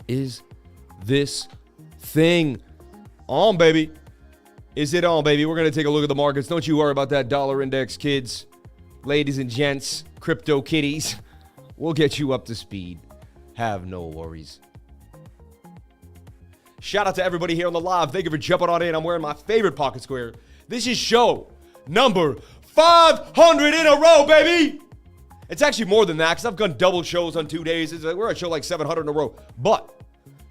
Is this thing on, baby? Is it on, baby? We're going to take a look at the markets. Don't you worry about that dollar index, kids, ladies and gents, crypto kitties. We'll get you up to speed. Have no worries. Shout out to everybody here on the live. Thank you for jumping on in. I'm wearing my favorite pocket square. This is show number 500 in a row, baby. It's actually more than that because I've done double shows on 2 days. We're at show like 700 in a row. But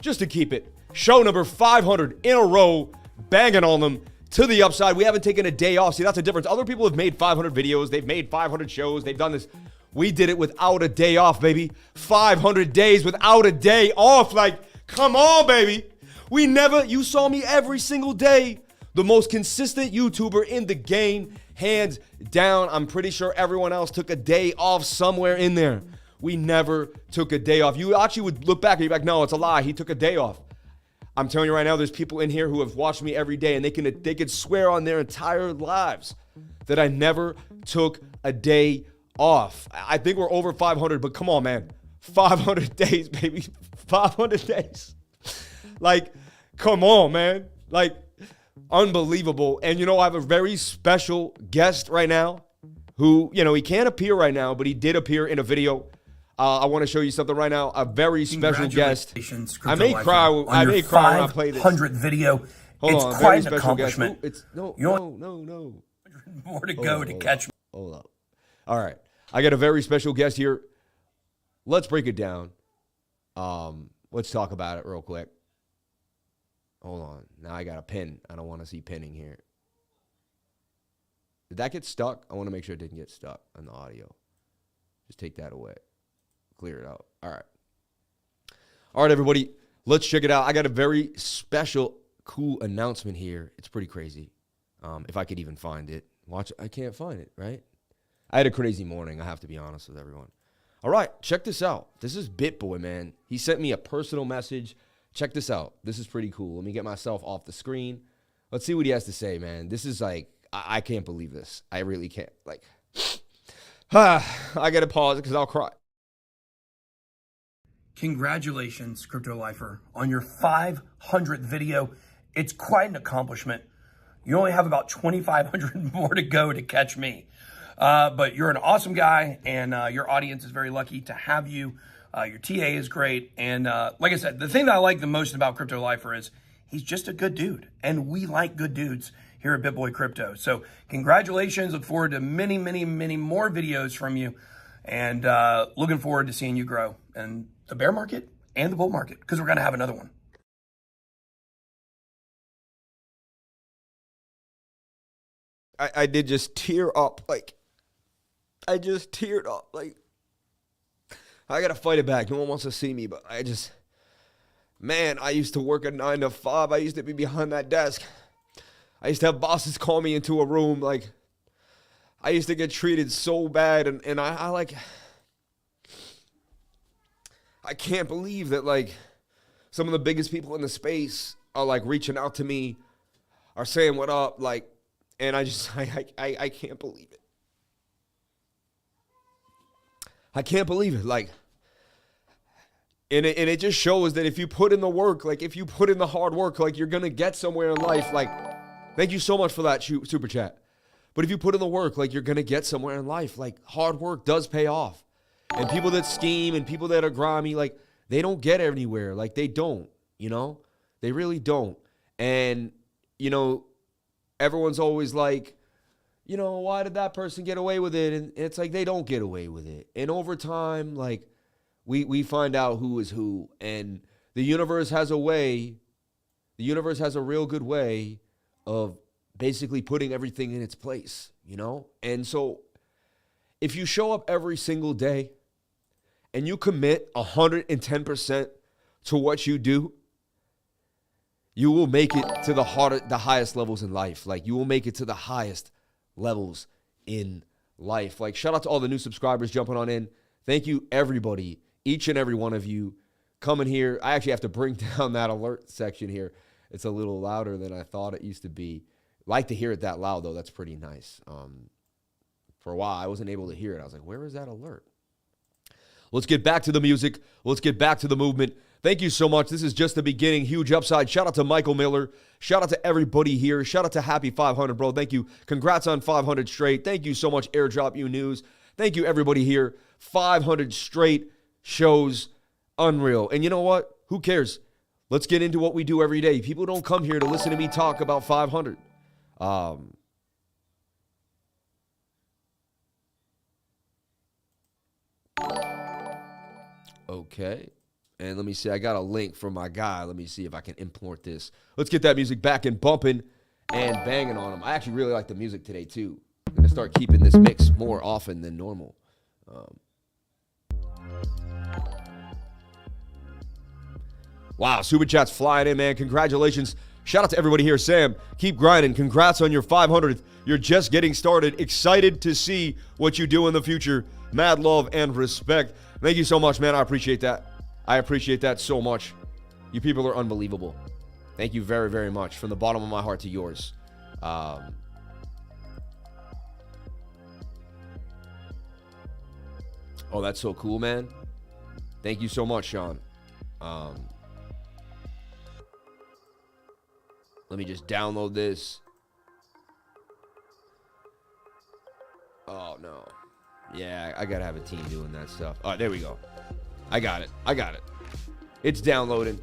just to keep it, show number 500 in a row, banging on them to the upside. We haven't taken a day off. See, that's the difference. Other people have made 500 videos. They've made 500 shows. They've done this. We did it without a day off, baby. 500 days without a day off. Like, come on, baby. You saw me every single day. The most consistent YouTuber in the game, hands down. I'm pretty sure everyone else took a day off somewhere in there. We never took a day off. You actually would look back and you're like, no, it's a lie. He took a day off. I'm telling you right now, there's people in here who have watched me every day and they can swear on their entire lives that I never took a day off. I think we're over 500, but come on, man. 500 days, baby. 500 days. Like, come on, man. Like, unbelievable. And, I have a very special guest right now who, he can't appear right now, but he did appear in a video. I want to show you something right now. A very special guest. I may cry when I play this. 500 video. Hold it's on, quite an special accomplishment. Guest. It's no. More to go to catch me. Hold up. All right, I got a very special guest here. Let's break it down. Let's talk about it real quick. Hold on. Now I got a pin. I don't want to see pinning here. Did that get stuck? I want to make sure it didn't get stuck on the audio. Just take that away. Clear it out. All right. All right, everybody. Let's check it out. I got a very special, cool announcement here. It's pretty crazy. If I could even find it. Watch. I can't find it, right? I had a crazy morning. I have to be honest with everyone. All right. Check this out. This is BitBoy, man. He sent me a personal message. Check this out. This is pretty cool. Let me get myself off the screen. Let's see what he has to say, man. This is like, I can't believe this. I really can't. Like, I got to pause because I'll cry. Congratulations, Crypto Lifer, on your 500th video. It's quite an accomplishment. You only have about 2,500 more to go to catch me. But you're an awesome guy, and your audience is very lucky to have you. Your TA is great. And like I said, the thing that I like the most about Crypto Lifer is he's just a good dude. And we like good dudes here at BitBoy Crypto. So congratulations. Look forward to many, many, many more videos from you. And looking forward to seeing you grow in the bear market and the bull market, because we're going to have another one. I did just tear up. Like, I just teared up. Like, I got to fight it back. No one wants to see me, but man, I used to work a 9 to 5. I used to be behind that desk. I used to have bosses call me into a room. Like, I used to get treated so bad. And I can't believe that, like, some of the biggest people in the space are, like, reaching out to me, are saying what up, like, and I can't believe it. I can't believe it. Like, and it just shows that if you put in the work, like, if you put in the hard work, like, you're going to get somewhere in life. Like, thank you so much for that super chat. But if you put in the work, like, you're going to get somewhere in life. Like, hard work does pay off. And people that scheme and people that are grimy, like, they don't get anywhere. Like, they don't, you know? They really don't. And, you know, everyone's always like, you know, why did that person get away with it? And it's like, they don't get away with it. And over time, like, we find out who is who. And the universe has a way, the universe has a real good way of basically putting everything in its place, you know? And so if you show up every single day and you commit 110% to what you do, you will make it to the highest levels in life. Like, you will make it to the highest levels in life. Like, shout out to all the new subscribers jumping on in. Thank you, everybody, each and every one of you coming here. I actually have to bring down that alert section here. It's a little louder than I thought it used to be. Like to hear it that loud, though. That's pretty nice. For a while, I wasn't able to hear it. I was like, where is that alert? Let's get back to the music. Let's get back to the movement. Thank you so much. This is just the beginning. Huge upside. Shout out to Michael Miller. Shout out to everybody here. Shout out to Happy 500, bro. Thank you. Congrats on 500 straight. Thank you so much, Airdrop You News. Thank you, everybody here. 500 straight shows. Unreal. And you know what? Who cares? Let's get into what we do every day. People don't come here to listen to me talk about 500. Okay. And let me see. I got a link from my guy. Let me see if I can import this. Let's get that music back and bumping and banging on them. I actually really like the music today, too. I'm going to start keeping this mix more often than normal. Wow, Super Chat's flying in, man. Congratulations. Shout out to everybody here. Sam, keep grinding. Congrats on your 500th. You're just getting started. Excited to see what you do in the future. Mad love and respect. Thank you so much, man. I appreciate that. I appreciate that so much. You people are unbelievable. Thank you very, very much. From the bottom of my heart to yours. Oh, that's so cool, man. Thank you so much, Sean. Let me just download this. Oh, no. Yeah, I got to have a team doing that stuff. All right, there we go. I got it. It's downloading.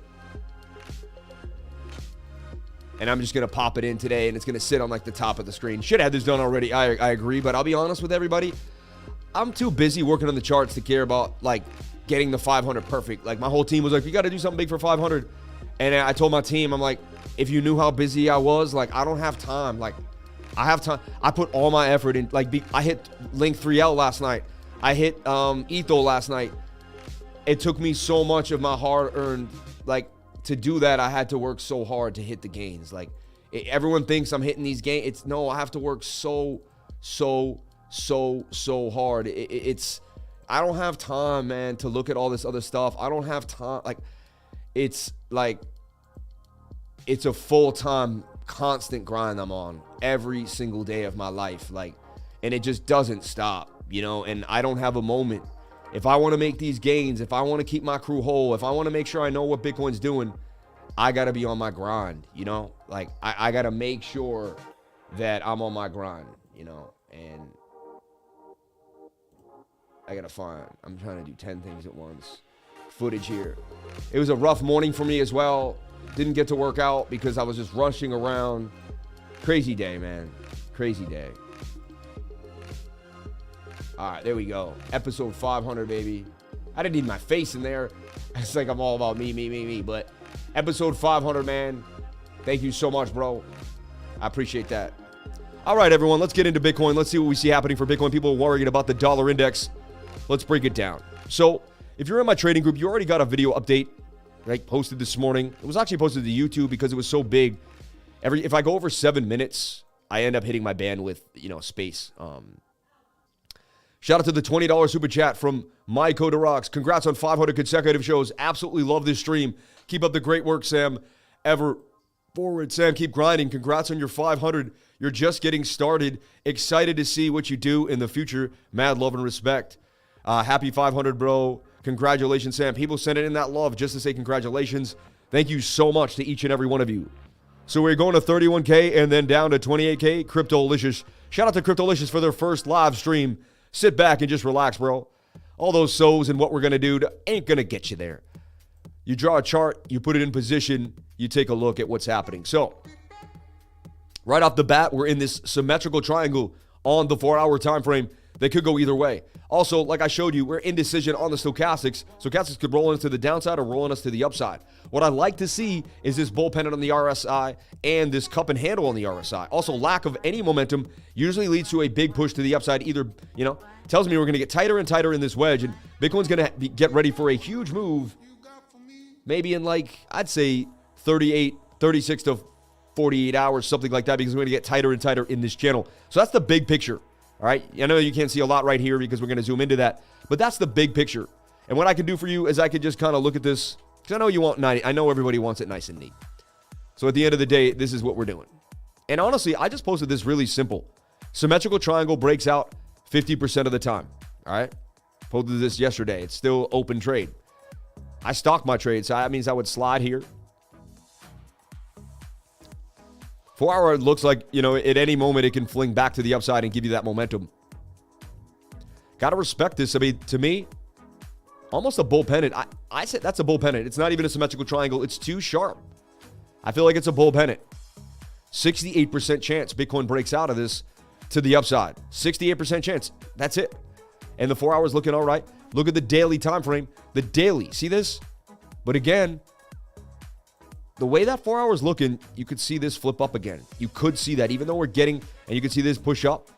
And I'm just going to pop it in today, and it's going to sit on like the top of the screen. Should have had this done already. I agree, but I'll be honest with everybody. I'm too busy working on the charts to care about like getting the 500 perfect. Like my whole team was like, you got to do something big for 500. And I told my team, I'm like, if you knew how busy I was, like I don't have time. Like I have time. I put all my effort in. Like I hit LUNC 3L last night. I hit ETHO last night. It took me so much of my hard-earned, like, to do that. I had to work so hard to hit the gains. Like, everyone thinks I'm hitting these gains. No, I have to work so hard. I don't have time, man, to look at all this other stuff. I don't have time. Like, it's a full-time, constant grind I'm on every single day of my life. Like, and it just doesn't stop, you know, and I don't have a moment. If I want to make these gains, if I want to keep my crew whole, if I want to make sure I know what Bitcoin's doing, I got to be on my grind, you know? Like, I got to make sure that I'm on my grind, you know? And I got to find, I'm trying to do 10 things at once. Footage here. It was a rough morning for me as well. Didn't get to work out because I was just rushing around. Crazy day, man. Crazy day. All right, there we go. Episode 500, baby. I didn't need my face in there. It's like I'm all about me. But episode 500, man. Thank you so much, bro. I appreciate that. All right, everyone, let's get into Bitcoin. Let's see what we see happening for Bitcoin. People are worrying about the dollar index. Let's break it down. So if you're in my trading group, you already got a video update, right? Posted this morning. It was actually posted to YouTube because it was so big. If I go over 7 minutes, I end up hitting my bandwidth, you know, space. Shout out to the $20 super chat from My Coda Rocks. Congrats on 500 consecutive shows. Absolutely love this stream. Keep up the great work, Sam. Ever forward, Sam. Keep grinding. Congrats on your 500. You're just getting started. Excited to see what you do in the future. Mad love and respect. Happy 500, bro. Congratulations, Sam. People sending in that love just to say congratulations. Thank you so much to each and every one of you. So we're going to 31K and then down to 28K. Cryptolicious. Shout out to Cryptolicious for their first live stream. Sit back and just relax, bro. All those so's and what we're going to do ain't going to get you there. You draw a chart, you put it in position, you take a look at what's happening. So, right off the bat, we're in this symmetrical triangle on the 4-hour time frame. They could go either way. Also, like I showed you, we're indecision on the stochastics. Stochastics could roll us to the downside or rolling us to the upside. What I'd like to see is this bull pennant on the RSI and this cup and handle on the RSI. Also, lack of any momentum usually leads to a big push to the upside. Either, you know, tells me we're going to get tighter and tighter in this wedge, and Bitcoin's going to get ready for a huge move, maybe in like, I'd say 36 to 48 hours, something like that, because we're going to get tighter and tighter in this channel. So that's the big picture. All right, I know you can't see a lot right here because we're going to zoom into that, but that's the big picture. And what I can do for you is I could just kind of look at this, because I know you want 90. I know everybody wants it nice and neat. So at the end of the day, this is what we're doing. And honestly, I just posted this really simple. Symmetrical triangle breaks out 50% of the time. All right, posted this yesterday. It's still open trade. I stock my trade, so that means I would slide here. 4-hour looks like, you know, at any moment it can fling back to the upside and give you that momentum. Got to respect this. I mean, to me, almost a bull pennant. I said that's a bull pennant. It's not even a symmetrical triangle. It's too sharp. I feel like it's a bull pennant. 68% chance Bitcoin breaks out of this to the upside. 68% chance. That's it. And the 4 hours looking all right. Look at the daily time frame. The daily. See this? But again, the way that 4 hours looking, you could see this flip up again. You could see that, even though we're getting, and you can see this push up.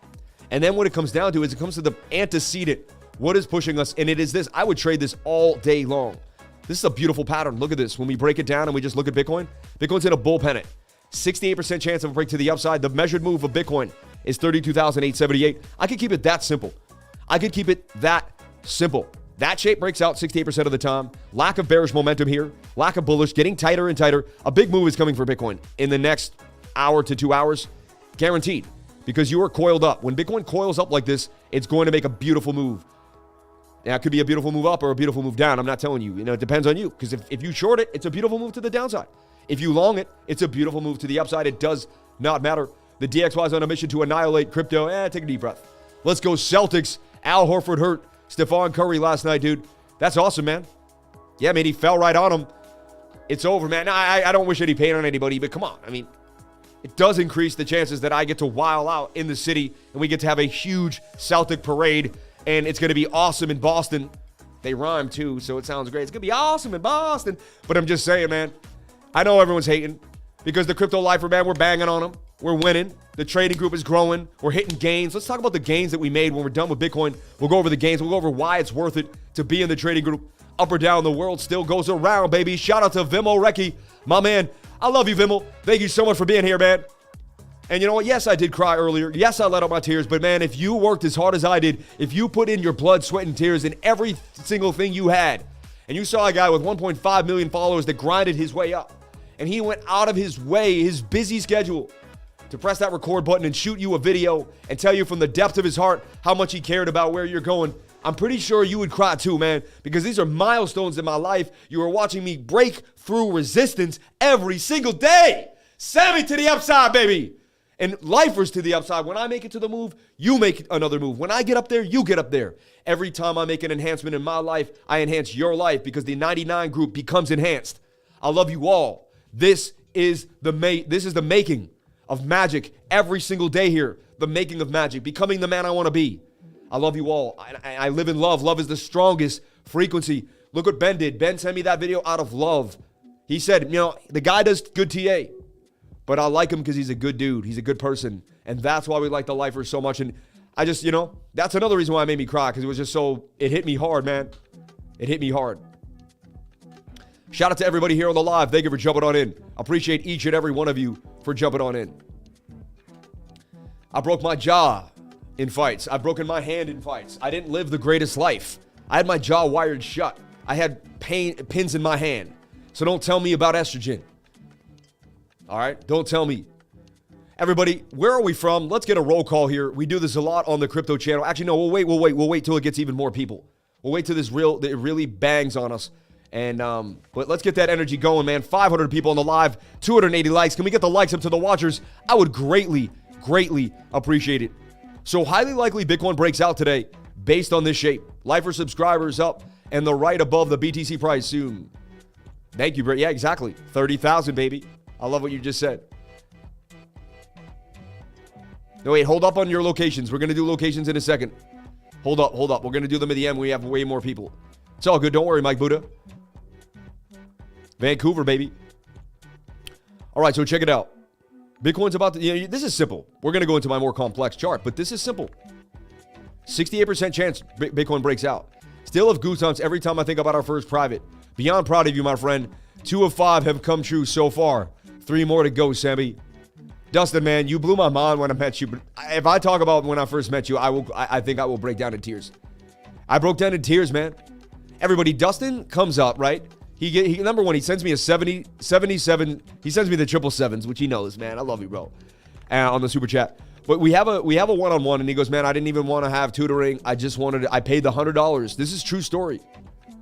And then what it comes down to is it comes to the antecedent. What is pushing us? And it is this. I would trade this all day long. This is a beautiful pattern. Look at this. When we break it down and we just look at Bitcoin, Bitcoin's in a bull pennant. 68% chance of a break to the upside. The measured move of Bitcoin is 32,878. I could keep it that simple. I could keep it that simple. That shape breaks out 68% of the time. Lack of bearish momentum here. Lack of bullish. Getting tighter and tighter. A big move is coming for Bitcoin in the next hour to 2 hours. Guaranteed. Because you are coiled up. When Bitcoin coils up like this, it's going to make a beautiful move. Now, it could be a beautiful move up or a beautiful move down. I'm not telling you. You know, it depends on you. Because if you short it, it's a beautiful move to the downside. If you long it, it's a beautiful move to the upside. It does not matter. The DXY is on a mission to annihilate crypto. Take a deep breath. Let's go Celtics. Al Horford hurt. Stephon Curry last night, dude. That's awesome, man. Yeah, man, he fell right on him. It's over, man. I don't wish any pain on anybody, but come on. I mean, it does increase the chances that I get to while out in the city and we get to have a huge Celtic parade, and it's going to be awesome in Boston. They rhyme too, so it sounds great. It's going to be awesome in Boston. But I'm just saying, man, I know everyone's hating because the crypto lifer, man, we're banging on them. We're winning. The trading group is growing. We're hitting gains. Let's talk about the gains that we made when we're done with Bitcoin. We'll go over the gains. We'll go over why it's worth it to be in the trading group. Up or down, the world still goes around, baby. Shout out to Vimo Recchi, my man. I love you, Vimmel. Thank you so much for being here, man. And you know what? Yes, I did cry earlier. Yes, I let out my tears. But, man, if you worked as hard as I did, if you put in your blood, sweat, and tears in every single thing you had, and you saw a guy with 1.5 million followers that grinded his way up, and he went out of his way, his busy schedule, to press that record button and shoot you a video and tell you from the depth of his heart how much he cared about where you're going, I'm pretty sure you would cry too, man, because these are milestones in my life. You are watching me break through resistance every single day. Send me to the upside, baby. And lifers to the upside. When I make it to the move, you make another move. When I get up there, you get up there. Every time I make an enhancement in my life, I enhance your life because the 99 group becomes enhanced. I love you all. This is the making of magic every single day here. The making of magic, becoming the man I want to be. I love you all. I live in love. Love is the strongest frequency. Look what Ben did. Ben sent me that video out of love. He said, you know, the guy does good TA, but I like him because he's a good dude. He's a good person. And that's why we like the lifers so much. And I just, you know, that's another reason why it made me cry, because it was just so, it hit me hard, man. It hit me hard. Shout out to everybody here on the live. Thank you for jumping on in. I appreciate each and every one of you for jumping on in. I broke my jaw in fights. I've broken my hand in fights. I didn't live the greatest life. I had my jaw wired shut. I had pins in my hand. So don't tell me about estrogen. All right? Don't tell me. Everybody, where are we from? Let's get a roll call here. We do this a lot on the crypto channel. Actually, no, we'll wait till it gets even more people. We'll wait till it really bangs on us. And but let's get that energy going, man. 500 people on the live, 280 likes. Can we get the likes up to the watchers? I would greatly appreciate it. So highly likely Bitcoin breaks out today based on this shape. Lifer subscribers up and the right above the BTC price soon. Thank you, Brett. Yeah, exactly. 30,000, baby. I love what you just said. No, wait, hold up on your locations. We're going to do locations in a second. Hold up. We're going to do them at the end. We have way more people. It's all good. Don't worry, Mike Buddha. Vancouver, baby. All right, so check it out. Bitcoin's about to, this is simple. We're going to go into my more complex chart, but this is simple. 68% chance Bitcoin breaks out. Still have goosebumps every time I think about our first private. Beyond proud of you, my friend. 2 of 5 have come true so far. 3 more to go, Sammy. Dustin, man, you blew my mind when I met you. But if I talk about when I first met you, I think I will break down in tears. I broke down in tears, man. Everybody, Dustin comes up, right? He number one, he sends me a 77. He sends me the 777s, which he knows, man. I love you, bro. On the super chat. But we have a one-on-one, and he goes, man, I didn't even want to have tutoring. I paid the $100. This is true story.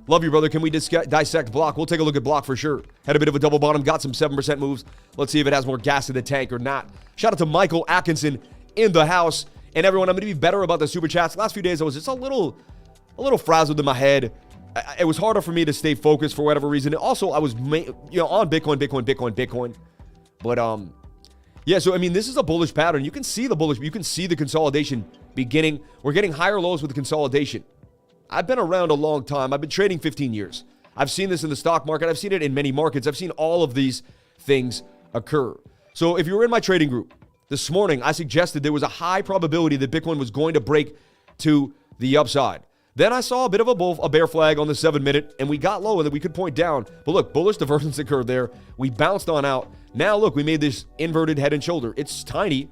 Love you, brother. Can we dissect BLOK? We'll take a look at BLOK for sure. Had a bit of a double bottom, got some 7% moves. Let's see if it has more gas in the tank or not. Shout out to Michael Atkinson in the house. And everyone, I'm going to be better about the super chats. Last few days, I was just a little frazzled in my head. It was harder for me to stay focused for whatever reason. Also, I was on Bitcoin. But yeah, so I mean, this is a bullish pattern. You can see the consolidation beginning. We're getting higher lows with the consolidation. I've been around a long time. I've been trading 15 years. I've seen this in the stock market. I've seen it in many markets. I've seen all of these things occur. So if you were in my trading group this morning, I suggested there was a high probability that Bitcoin was going to break to the upside. Then I saw a bit of a bear flag on the 7-minute, and we got low and then we could point down. But look, bullish divergence occurred there. We bounced on out. Now look, we made this inverted head and shoulder. It's tiny,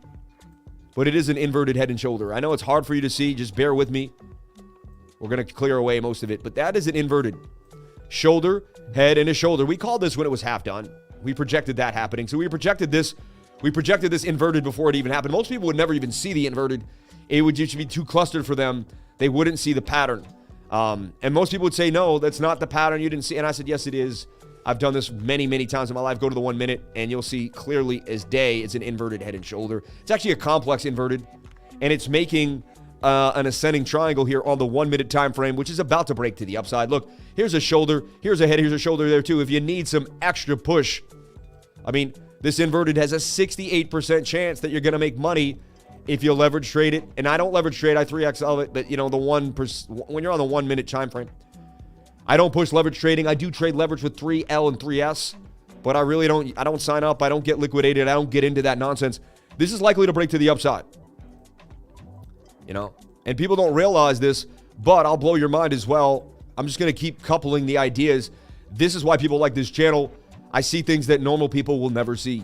but it is an inverted head and shoulder. I know it's hard for you to see. Just bear with me. We're going to clear away most of it. But that is an inverted shoulder, head, and a shoulder. We called this when it was half done. We projected that happening. So we projected this inverted before it even happened. Most people would never even see the inverted. It would just be too clustered for them. They wouldn't see the pattern. And most people would say, no, that's not the pattern you didn't see. And I said, yes, it is. I've done this many, many times in my life. Go to the 1 minute and you'll see clearly as day it's an inverted head and shoulder. It's actually a complex inverted, and it's making an ascending triangle here on the 1 minute time frame, which is about to break to the upside. Look, here's a shoulder, here's a head, here's a shoulder there too. If you need some extra push, I mean, This inverted has a 68% chance that you're going to make money if you leverage trade it. And I don't leverage trade, I 3x of it, but you know, when you're on the 1 minute time frame, I don't push leverage trading. I do trade leverage with 3L and 3S, but I really don't, I don't sign up. I don't get liquidated. I don't get into that nonsense. This is likely to break to the upside, you know, and people don't realize this, but I'll blow your mind as well. I'm just going to keep coupling the ideas. This is why people like this channel. I see things that normal people will never see.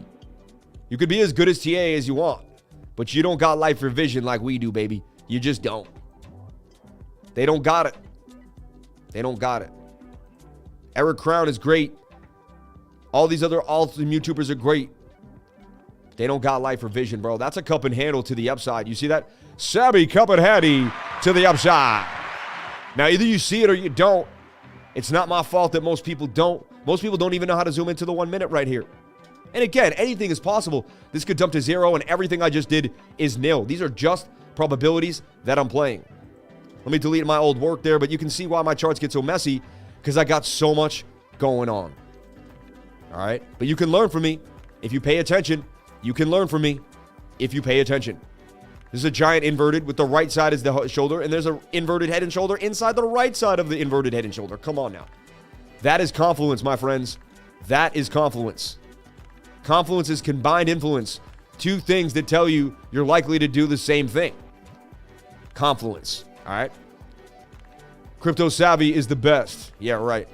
You could be as good as TA as you want, but you don't got life or vision like we do, baby. You just don't. They don't got it. They don't got it. Eric Crown is great. All these other awesome YouTubers are great. They don't got life or vision, bro. That's a cup and handle to the upside. You see that? Savvy cup and handy to the upside. Now, either you see it or you don't. It's not my fault that most people don't. Most people don't even know how to zoom into the 1 minute right here. And again, anything is possible. This could dump to 0, and everything I just did is nil. These are just probabilities that I'm playing. Let me delete my old work there, but you can see why my charts get so messy, because I got so much going on. All right? But you can learn from me if you pay attention. You can learn from me if you pay attention. This is a giant inverted with the right side as the shoulder, and there's an inverted head and shoulder inside the right side of the inverted head and shoulder. Come on now. That is confluence, my friends. That is confluence. Confluence is combined influence. Two things that tell you you're likely to do the same thing. Confluence, all right? Crypto savvy is the best. Yeah, right.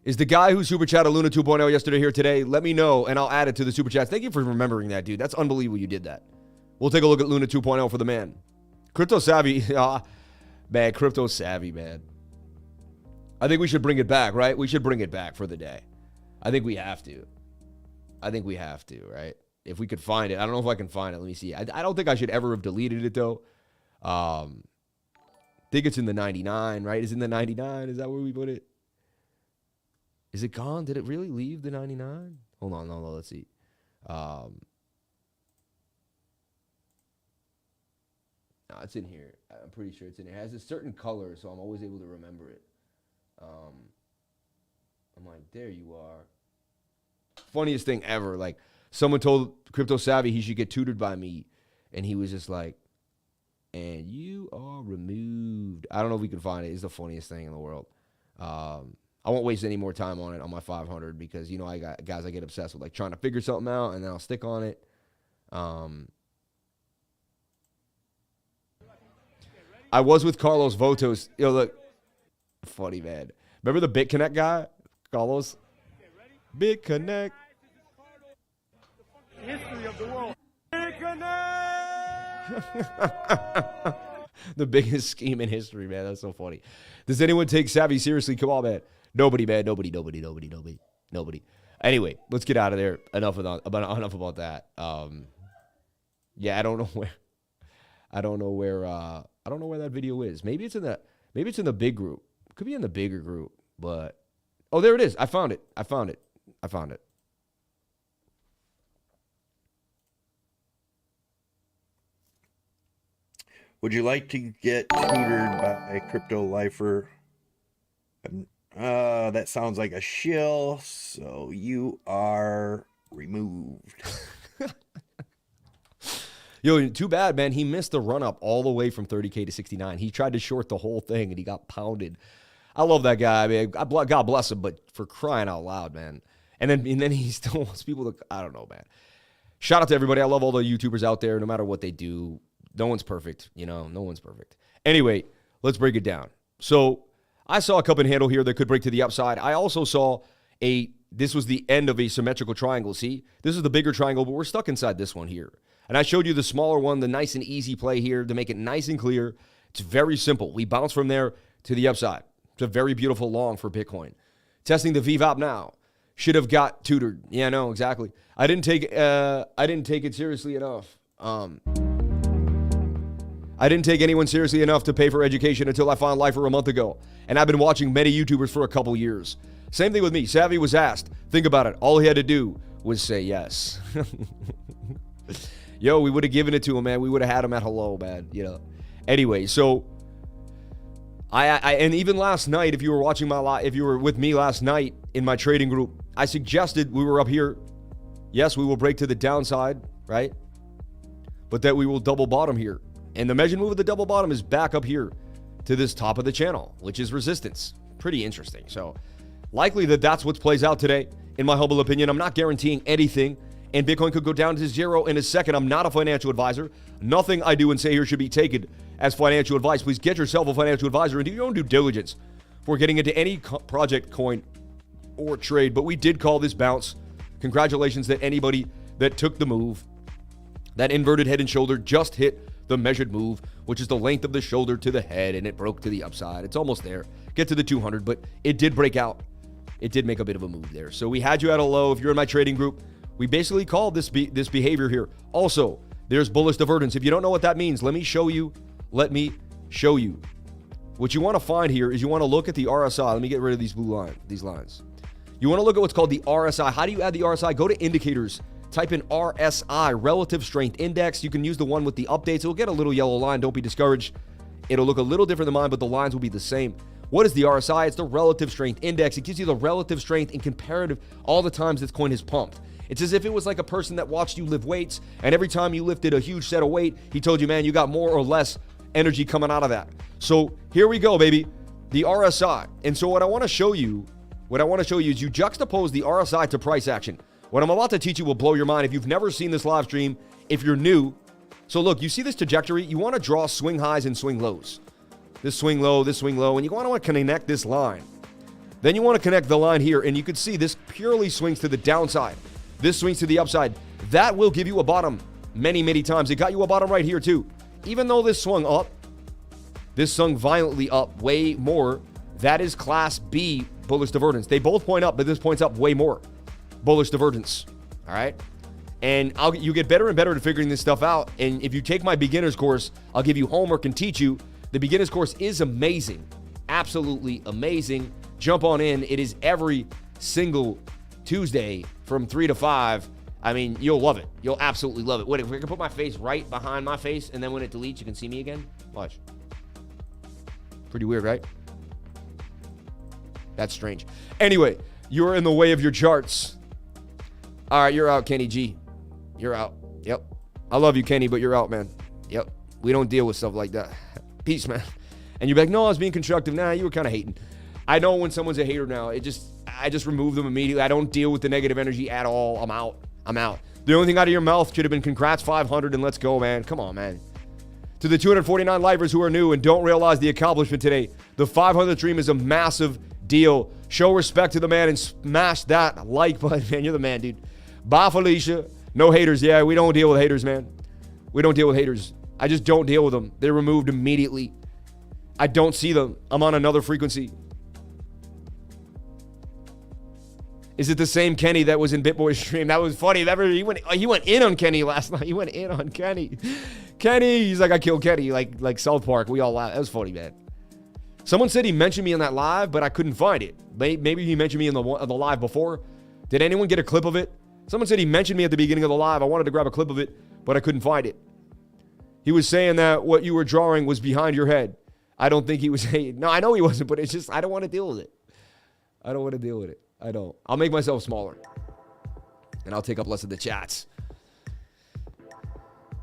Is the guy who super chatted Luna 2.0 yesterday here today? Let me know, and I'll add it to the super chats. Thank you for remembering that, dude. That's unbelievable you did that. We'll take a look at Luna 2.0 for the man. Crypto savvy. Man, crypto savvy, man. I think we should bring it back, right? We should bring it back for the day. I think we have to. I think we have to, right? If we could find it. I don't know if I can find it. Let me see. I don't think I should ever have deleted it, though. I think it's in the 99, right? Is it in the 99? Is that where we put it? Is it gone? Did it really leave the 99? Hold on, no, let's see. No, it's in here. I'm pretty sure it's in here. It has a certain color, so I'm always able to remember it. I'm like, there you are. Funniest thing ever. Like, someone told Crypto Savvy he should get tutored by me, and he was just like, and you are removed. I don't know if we can find it. It's the funniest thing in the world. I won't waste any more time on it on my 500 because, you know, I got guys I get obsessed with, like trying to figure something out, and then I'll stick on it. I was with Carlos Votos. Yo, look, funny, man. Remember the BitConnect guy, Carlos? BitConnect. History of the world. BitConnect. The biggest scheme in history, man. That's so funny. Does anyone take Savvy seriously? Come on, man. Nobody, man. Nobody. Anyway, let's get out of there. Enough about that. Yeah, I don't know where that video is. Maybe it's in the big group. Could be in the bigger group, but oh, there it is. I found it. Would you like to get tutored by a crypto lifer? That sounds like a shill, so you are removed. Yo, too bad, man. He missed the run up all the way from 30K to 69. He tried to short the whole thing, and he got pounded. I love that guy, man. God bless him, but for crying out loud, man. And then he still wants people to, I don't know, man. Shout out to everybody. I love all the YouTubers out there, no matter what they do. No one's perfect, you know. No one's perfect. Anyway, let's break it down. So I saw a cup and handle here that could break to the upside. I also saw this was the end of a symmetrical triangle. See, this is the bigger triangle, but we're stuck inside this one here. And I showed you the smaller one, the nice and easy play here to make it nice and clear. It's very simple. We bounce from there to the upside. It's a very beautiful long for Bitcoin. Testing the VWAP now. Should have got tutored. Yeah, no, exactly. I didn't take it seriously enough. I didn't take anyone seriously enough to pay for education until I found Lifer a month ago. And I've been watching many YouTubers for a couple years. Same thing with me. Savvy was asked. Think about it. All he had to do was say yes. Yo, we would have given it to him, man. We would have had him at hello, man. You know. Anyway, so I and even last night, if you were watching my live, if you were with me last night in my trading group, I suggested we were up here. Yes, we will break to the downside, right? But that we will double bottom here. And the measured move of the double bottom is back up here to this top of the channel, which is resistance. Pretty interesting. So likely that's what plays out today, in my humble opinion. I'm not guaranteeing anything, and Bitcoin could go down to zero in a second. I'm not a financial advisor. Nothing I do and say here should be taken as financial advice. Please get yourself a financial advisor and do your own due diligence before getting into any project, coin, or trade. But we did call this bounce. Congratulations to anybody that took the move. That inverted head and shoulder just hit the measured move, which is the length of the shoulder to the head, and it broke to the upside. It's almost there. Get to the 200, but it did break out. It did make a bit of a move there. So we had you at a low. If you're in my trading group, we basically called this behavior here. Also, there's bullish divergence. If you don't know what that means, let me show you. Let me show you. What you want to find here is you want to look at the RSI. Let me get rid of these these lines. You want to look at what's called the RSI. How do you add the RSI? Go to indicators. Type in RSI, Relative Strength Index. You can use the one with the updates. It'll get a little yellow line. Don't be discouraged. It'll look a little different than mine, but the lines will be the same. What is the RSI? It's the Relative Strength Index. It gives you the relative strength in comparative all the times this coin has pumped. It's as if it was like a person that watched you lift weights, and every time you lifted a huge set of weight, he told you, man, you got more or less energy coming out of that. So here we go, baby. The RSI. And so what I want to show you is you juxtapose the RSI to price action. What I'm about to teach you will blow your mind if you've never seen this live stream, if you're new. So look, you see this trajectory? You want to draw swing highs and swing lows. This swing low, and you want to connect this line. Then you want to connect the line here, and you can see this purely swings to the downside. This swings to the upside. That will give you a bottom many, many times. It got you a bottom right here too. Even though this swung up, this swung violently up way more. That is class B bullish divergence. They both point up, but this points up way more. Bullish divergence, all right? And you get better and better at figuring this stuff out. And if you take my beginner's course, I'll give you homework and teach you. The beginner's course is amazing, absolutely amazing. Jump on in. It is every single Tuesday from 3 to 5. I mean, you'll love it. You'll absolutely love it. Wait, if we can put my face right behind my face, and then when it deletes, you can see me again? Watch. Pretty weird, right? That's strange. Anyway, you're in the way of your charts. All right, you're out, Kenny G. You're out. Yep. I love you, Kenny, but you're out, man. Yep. We don't deal with stuff like that. Peace, man. And you're like, no, I was being constructive. Nah, you were kind of hating. I know when someone's a hater now, I just remove them immediately. I don't deal with the negative energy at all. I'm out. The only thing out of your mouth should have been congrats 500 and let's go, man. Come on, man. To the 249 livers who are new and don't realize the accomplishment today, the 500th dream is a massive deal. Show respect to the man and smash that like button, man. You're the man, dude. Bye, Felicia. No haters. Yeah, we don't deal with haters, man. We don't deal with haters. I just don't deal with them. They're removed immediately. I don't see them. I'm on another frequency. Is it the same Kenny that was in BitBoy's stream? That was funny. He went in on Kenny last night. He went in on Kenny. Kenny, he's like, I killed Kenny, like South Park. We all laughed. That was funny, man. Someone said he mentioned me in that live, but I couldn't find it. Maybe he mentioned me in the live before. Did anyone get a clip of it? Someone said he mentioned me at the beginning of the live. I wanted to grab a clip of it, but I couldn't find it. He was saying that what you were drawing was behind your head. I don't think he was saying. No, I know he wasn't, but it's just, I don't want to deal with it. I don't want to deal with it. I don't. I'll make myself smaller. And I'll take up less of the chats.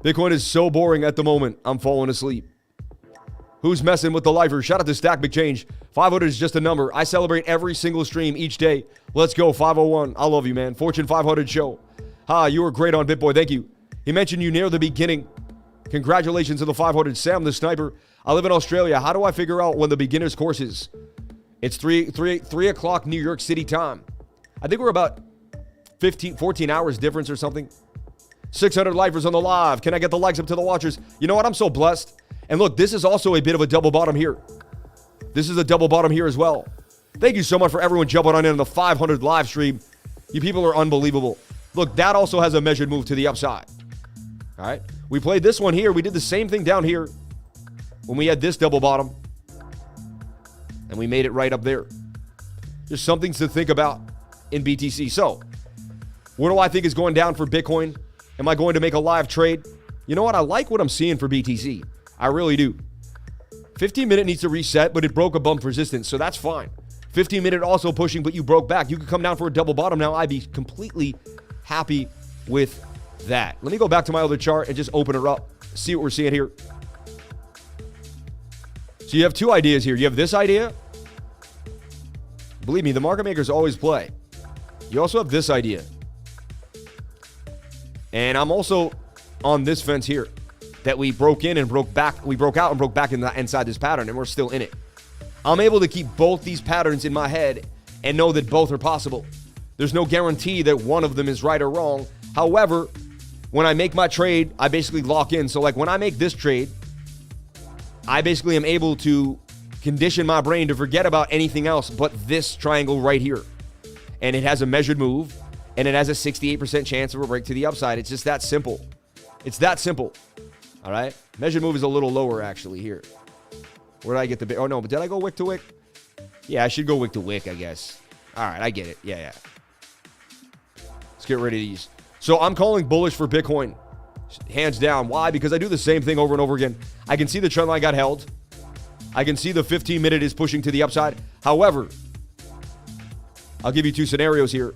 Bitcoin is so boring at the moment. I'm falling asleep. Who's messing with the lifers? Shout out to Stack McChange. 500 is just a number. I celebrate every single stream each day. Let's go, 501. I love you, man. Fortune 500 show. You were great on BitBoy. Thank you. He mentioned you near the beginning. Congratulations to the 500. Sam the Sniper. I live in Australia. How do I figure out when the beginner's course is? It's 3 o'clock New York City time. I think we're about 14 hours difference or something. 600 lifers on the live. Can I get the likes up to the watchers? You know what? I'm so blessed. And look, this is also a bit of a double bottom here. This is a double bottom here as well. Thank you so much for everyone jumping on in the 500 live stream. You people are unbelievable. Look, that also has a measured move to the upside. All right. We played this one here. We did the same thing down here when we had this double bottom. And we made it right up there. There's something to think about in BTC. So, what do I think is going down for Bitcoin? Am I going to make a live trade? You know what? I like what I'm seeing for BTC. I really do. 15-minute needs to reset, but it broke a bump resistance, so that's fine. 15-minute also pushing, but you broke back. You could come down for a double bottom now. I'd be completely happy with that. Let me go back to my other chart and just open it up. See what we're seeing here. So you have two ideas here. You have this idea. Believe me, the market makers always play. You also have this idea. And I'm also on this fence here that we broke in and broke back. We broke out and broke back inside this pattern, and we're still in it. I'm able to keep both these patterns in my head and know that both are possible. There's no guarantee that one of them is right or wrong. However, when I make my trade, I basically lock in. So like when I make this trade, I basically am able to condition my brain to forget about anything else but this triangle right here. And it has a measured move, and it has a 68% chance of a break to the upside. It's just that simple. It's that simple. All right? Measured move is a little lower actually here. Where did I get the... Oh, no, but did I go wick to wick? Yeah, I should go wick to wick, I guess. All right, I get it. Yeah. Let's get rid of these. So I'm calling bullish for Bitcoin. Hands down. Why? Because I do the same thing over and over again. I can see the trend line got held. I can see the 15-minute is pushing to the upside. However, I'll give you two scenarios here.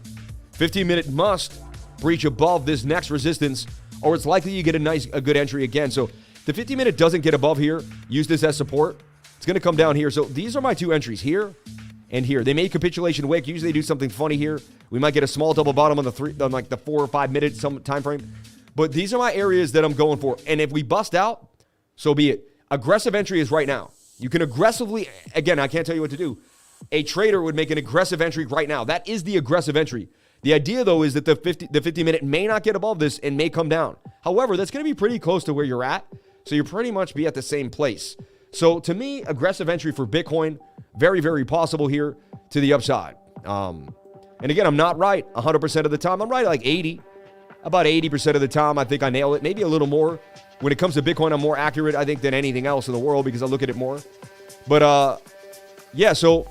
15-minute must breach above this next resistance, or it's likely you get a good entry again. So the 15-minute doesn't get above here. Use this as support. It's going to come down here. So these are my two entries here and here. They made capitulation wick. Usually they do something funny here. We might get a small double bottom on the 4 or 5 minute time frame. But these are my areas that I'm going for. And if we bust out, so be it. Aggressive entry is right now. You can aggressively, again, I can't tell you what to do. A trader would make an aggressive entry right now. That is the aggressive entry. The idea, though, is that the 50-minute may not get above this and may come down. However, that's going to be pretty close to where you're at. So you pretty much be at the same place. So to me, aggressive entry for Bitcoin, very, very possible here to the upside. And again, I'm not right 100% of the time. I'm right like 80. About 80% of the time, I think I nail it. Maybe a little more. When it comes to Bitcoin, I'm more accurate, I think, than anything else in the world because I look at it more. But, yeah, so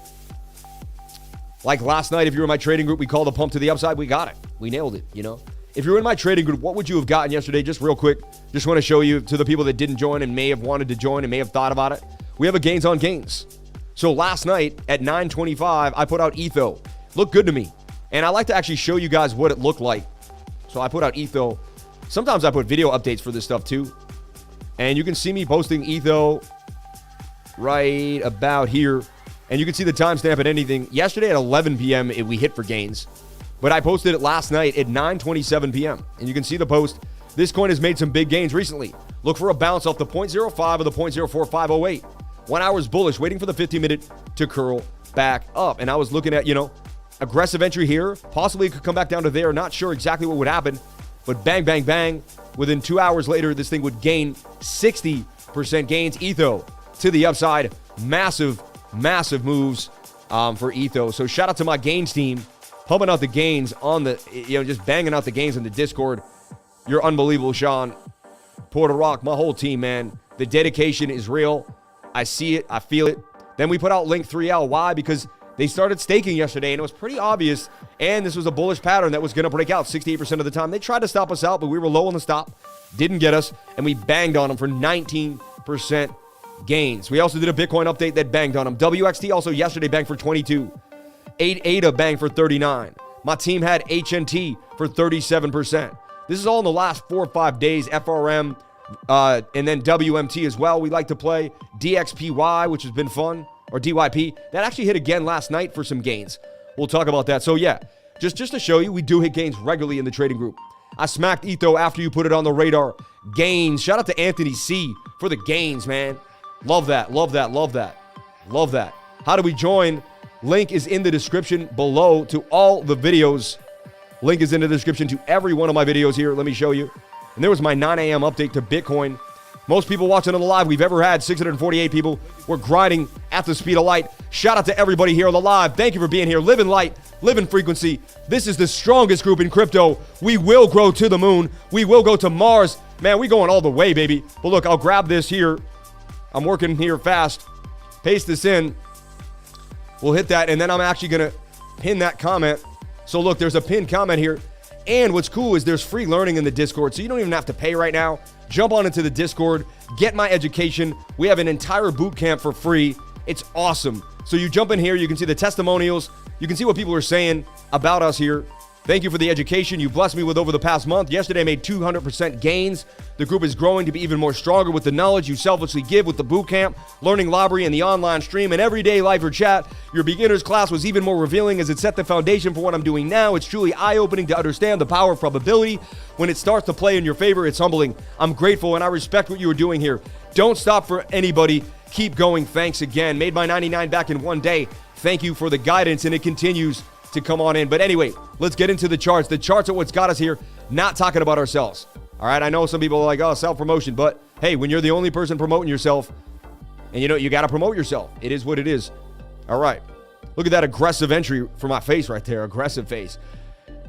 like last night, if you were in my trading group, we called a pump to the upside. We got it. We nailed it, you know. If you were in my trading group, what would you have gotten yesterday? Just real quick. Just want to show you to the people that didn't join and may have wanted to join and may have thought about it. We have a gains on gains. So last night at 9:25, I put out ETHO. Looked good to me. And I like to actually show you guys what it looked like. So I put out ETHO. Sometimes I put video updates for this stuff too. And you can see me posting ETHO right about here. And you can see the timestamp at anything. Yesterday at 11 p.m. we hit for gains. But I posted it last night at 9:27 p.m. And you can see the post. This coin has made some big gains recently. Look for a bounce off the 0.05 or the 0.04508. 1 hour's bullish, waiting for the 15-minute to curl back up. And I was looking at, aggressive entry here. Possibly it could come back down to there. Not sure exactly what would happen. But bang, bang, bang. Within 2 hours later, this thing would gain 60% gains. ETHO to the upside. Massive, massive moves for ETHO. So shout out to my gains team. Pumping out the gains on the, just banging out the gains in the Discord. You're unbelievable, Sean. Puerto Rock, my whole team, man. The dedication is real. I see it. I feel it. Then we put out Link 3L. Why? Because they started staking yesterday, and it was pretty obvious. And this was a bullish pattern that was going to break out 68% of the time. They tried to stop us out, but we were low on the stop. Didn't get us, and we banged on them for 19% gains. We also did a Bitcoin update that banged on them. WXT also yesterday banged for 22. 8 ADA banged for 39. My team had HNT for 37%. This is all in the last 4 or 5 days. FRM, and then WMT as well. We like to play DXPY, which has been fun, or DYP. That actually hit again last night for some gains. We'll talk about that. So yeah, just to show you, we do hit gains regularly in the trading group. I smacked ETHO after you put it on the radar. Gains. Shout out to Anthony C for the gains, man. Love that, love that, love that, love that. How do we join? Link is in the description below to all the videos. Link is in the description to every one of my videos here. Let me show you. And there was my 9 a.m. update to Bitcoin. Most people watching on the live we've ever had, 648 people. We're grinding at the speed of light. Shout out to everybody here on the live. Thank you for being here. Live in light, live in frequency. This is the strongest group in crypto. We will grow to the moon. We will go to Mars. Man, we going all the way, baby. But look, I'll grab this here. I'm working here fast. Paste this in. We'll hit that, and then I'm actually going to pin that comment. So look, there's a pinned comment here. And what's cool is there's free learning in the Discord, so you don't even have to pay right now. Jump on into the Discord, get my education. We have an entire boot camp for free. It's awesome. So you jump in here, you can see the testimonials, you can see what people are saying about us here. Thank you for the education you blessed me with over the past month. Yesterday I made 200% gains. The group is growing to be even more stronger with the knowledge you selflessly give with the boot camp, learning library, and the online stream, and everyday live or chat. Your beginner's class was even more revealing as it set the foundation for what I'm doing now. It's truly eye-opening to understand the power of probability. When it starts to play in your favor, it's humbling. I'm grateful and I respect what you are doing here. Don't stop for anybody. Keep going. Thanks again. Made my 99 back in one day. Thank you for the guidance, and it continues to come on in. But anyway, let's get into the charts. The charts are what's got us here, not talking about ourselves. All right, I know some people are like, oh, self-promotion, but hey, when you're the only person promoting yourself, and you got to promote yourself. It is what it is. All right, look at that aggressive entry for my face right there, aggressive face.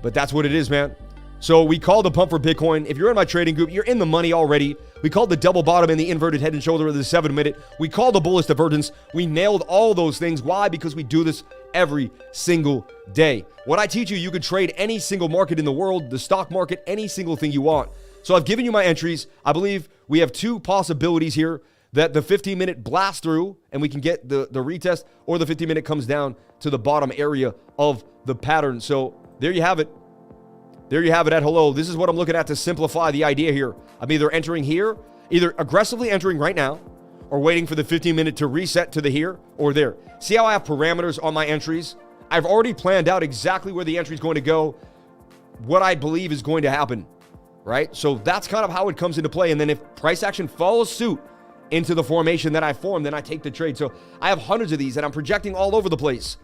But that's what it is, man. So we called the pump for Bitcoin. If you're in my trading group, you're in the money already. We called the double bottom and the inverted head and shoulder of the 7-minute. We called the bullish divergence. We nailed all those things. Why? Because we do this every single day. What I teach you, you could trade any single market in the world, the stock market, any single thing you want. So I've given you my entries. I believe we have two possibilities here, that the 15-minute blasts through and we can get the retest, or the 15-minute comes down to the bottom area of the pattern. So there you have it. There you have it at hello. This is what I'm looking at to simplify the idea here. I'm either entering here, either aggressively entering right now, or waiting for the 15-minute to reset to the here or there. See how I have parameters on my entries? I've already planned out exactly where the entry is going to go, what I believe is going to happen, right? So that's kind of how it comes into play. And then if price action follows suit into the formation that I formed, then I take the trade. So I have hundreds of these and I'm projecting all over the place.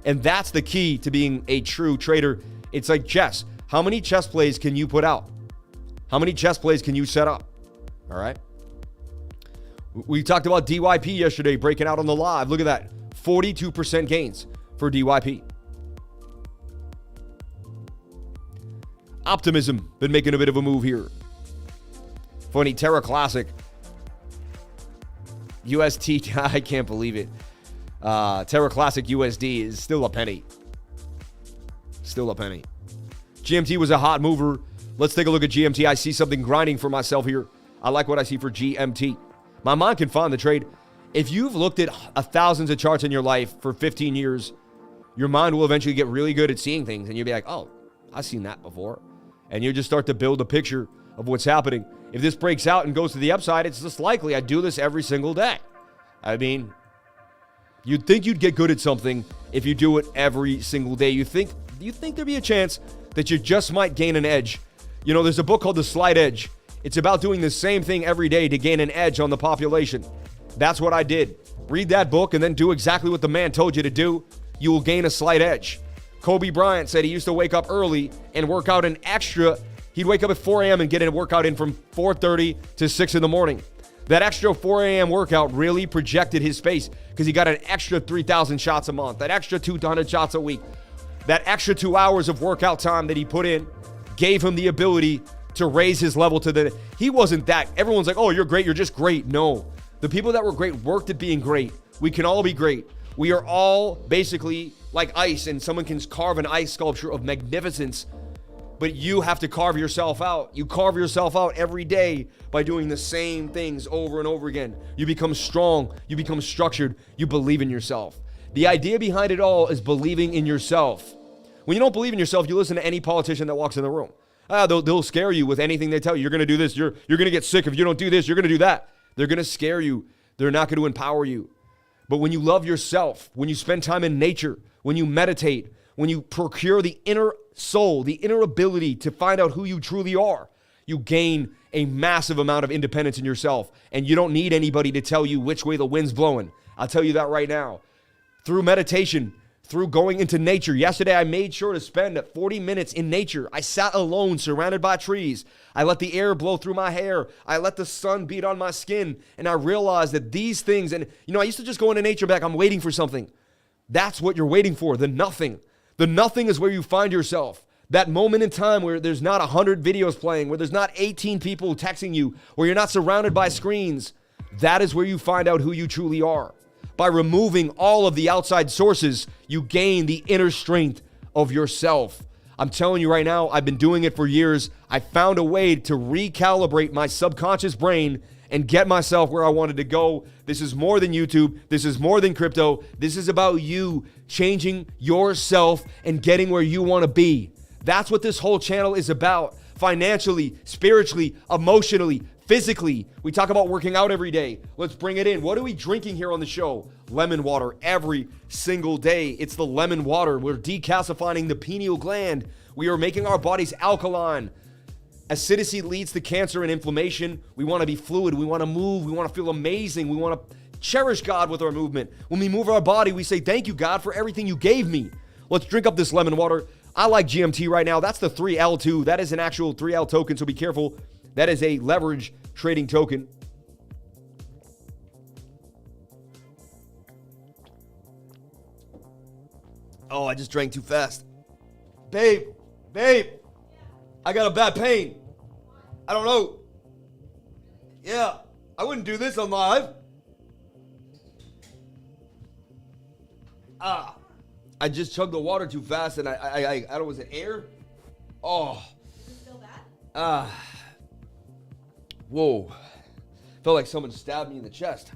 And that's the key to being a true trader. It's like chess. How many chess plays can you put out? How many chess plays can you set up? All right. We talked about DYP yesterday, breaking out on the live. Look at that. 42% gains for DYP. Optimism been making a bit of a move here. Funny, Terra Classic. UST, I can't believe it. Terra Classic USD is still a penny. Still a penny. GMT was a hot mover. Let's take a look at GMT. I see something grinding for myself here. I like what I see for GMT. My mind can find the trade. If you've looked at thousands of charts in your life for 15 years, your mind will eventually get really good at seeing things. And you'll be like, oh, I've seen that before. And you just start to build a picture of what's happening. If this breaks out and goes to the upside, it's just likely I do this every single day. I mean, you'd think you'd get good at something if you do it every single day. You think there'd be a chance that you just might gain an edge. You know, there's a book called The Slight Edge. It's about doing the same thing every day to gain an edge on the population. That's what I did. Read that book and then do exactly what the man told you to do. You will gain a slight edge. Kobe Bryant said he used to wake up early and work out an extra. He'd wake up at 4 a.m. and get a workout in from 4:30 to 6 in the morning. That extra 4 a.m. workout really projected his space because he got an extra 3,000 shots a month, that extra 200 shots a week. That extra 2 hours of workout time that he put in gave him the ability to raise his level to the... He wasn't that. Everyone's like, oh, you're great. You're just great. No. The people that were great worked at being great. We can all be great. We are all basically like ice, and someone can carve an ice sculpture of magnificence, but you have to carve yourself out. You carve yourself out every day by doing the same things over and over again. You become strong. You become structured. You believe in yourself. The idea behind it all is believing in yourself. When you don't believe in yourself, you listen to any politician that walks in the room. They'll scare you with anything they tell you. You're going to do this. You're going to get sick if you don't do this. You're going to do that. They're going to scare you. They're not going to empower you. But when you love yourself, when you spend time in nature, when you meditate, when you procure the inner soul, the inner ability to find out who you truly are, you gain a massive amount of independence in yourself. And you don't need anybody to tell you which way the wind's blowing. I'll tell you that right now. Through meditation, through going into nature. Yesterday, I made sure to spend 40 minutes in nature. I sat alone, surrounded by trees. I let the air blow through my hair. I let the sun beat on my skin. And I realized that these things, and I used to just go into nature back, I'm waiting for something. That's what you're waiting for, the nothing. The nothing is where you find yourself. That moment in time where there's not 100 videos playing, where there's not 18 people texting you, where you're not surrounded by screens. That is where you find out who you truly are. By removing all of the outside sources, you gain the inner strength of yourself. I'm telling you right now, I've been doing it for years. I found a way to recalibrate my subconscious brain and get myself where I wanted to go. This is more than YouTube. This is more than crypto. This is about you changing yourself and getting where you want to be. That's what this whole channel is about. Financially, spiritually, emotionally, physically. We talk about working out every day. Let's bring it in. What are we drinking here on the show? Lemon water every single day. It's the lemon water. We're decalcifying the pineal gland. We are making our bodies alkaline. Acidity leads to cancer and inflammation. We want to be fluid. We want to move. We want to feel amazing. We want to cherish God with our movement. When we move our body, we say, thank you, God, for everything you gave me. Let's drink up this lemon water. I like GMT right now. That's the 3L2. That is an actual 3L token, so be careful. That is a leverage trading token. Oh, I just drank too fast. Babe, I got a bad pain. I don't know. Yeah, I wouldn't do this on live. I just chugged the water too fast and I don't, was it air? Oh. Is it still bad? Whoa. Felt like someone stabbed me in the chest.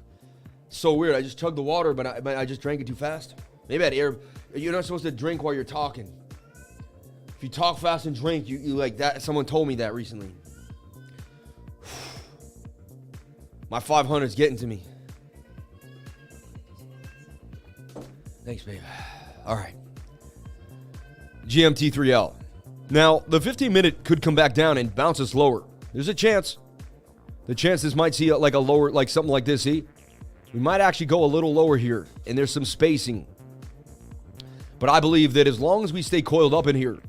So weird. I just chugged the water, but I just drank it too fast. Maybe I had air. You're not supposed to drink while you're talking. If you talk fast and drink, you like that. Someone told me that recently. My 500 is getting to me. Thanks, babe. All right. GMT 3L. Now, the 15-minute could come back down and bounce us lower. There's a chance. The chances might see like a lower, like something like this, see? We might actually go a little lower here, and there's some spacing. But I believe that as long as we stay coiled up in here,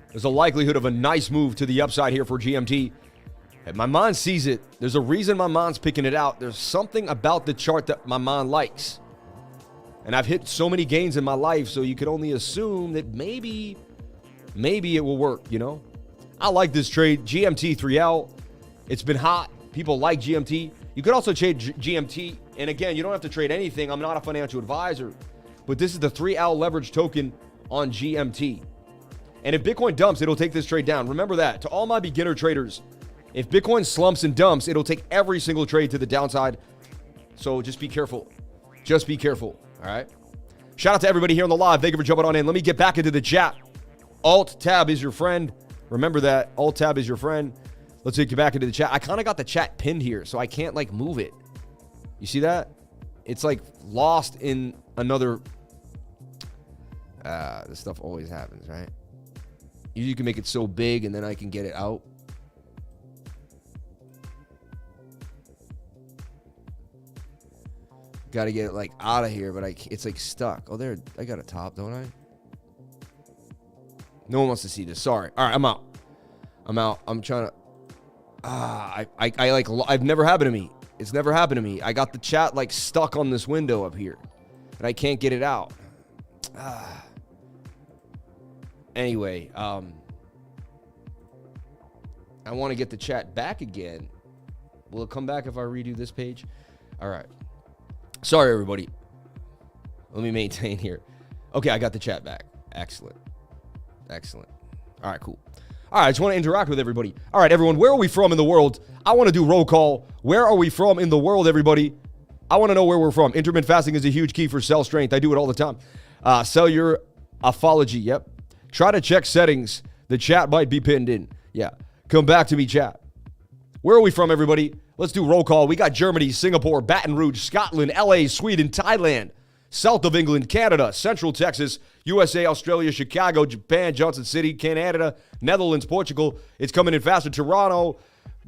there's a likelihood of a nice move to the upside here for GMT. And my mind sees it. There's a reason my mind's picking it out. There's something about the chart that my mind likes. And I've hit so many gains in my life, so you could only assume that maybe it will work, you know? I like this trade. GMT 3L. It's been hot. People like GMT. You could also trade GMT. And again, you don't have to trade anything. I'm not a financial advisor. But this is the 3L leverage token on GMT. And if Bitcoin dumps, it'll take this trade down. Remember that. To all my beginner traders, if Bitcoin slumps and dumps, it'll take every single trade to the downside. So just be careful. Just be careful. All right. Shout out to everybody here on the live. Thank you for jumping on in. Let me get back into the chat. Alt tab is your friend. Remember that. Alt tab is your friend. Let's get back into the chat. I kind of got the chat pinned here, so I can't like move it. You see that? It's like lost in another. This stuff always happens, right? You can make it so big and then I can get it out. Got to get it like out of here, but it's like stuck. Oh, there, I got a top, don't I? No one wants to see this. Sorry. All right, I'm out. I'm trying to. I've never happened to me. It's never happened to me. I got the chat like stuck on this window up here, and I can't get it out. Anyway, I want to get the chat back again. Will it come back if I redo this page? All right. Sorry, everybody. Let me maintain here. Okay, I got the chat back. Excellent. Excellent. All right, cool. All right, I just want to interact with everybody. All right, everyone, where are we from in the world? I want to do roll call. Where are we from in the world, everybody? I want to know where we're from. Intermittent fasting is a huge key for cell strength. I do it all the time. Cellular aphology, yep. Try to check settings. The chat might be pinned in. Yeah, come back to me, chat. Where are we from, everybody? Let's do roll call. We got Germany, Singapore, Baton Rouge, Scotland, LA, Sweden, Thailand, south of England, Canada, central Texas, USA, Australia, Chicago, Japan, Johnson City, Canada, Netherlands, Portugal. It's coming in faster. Toronto,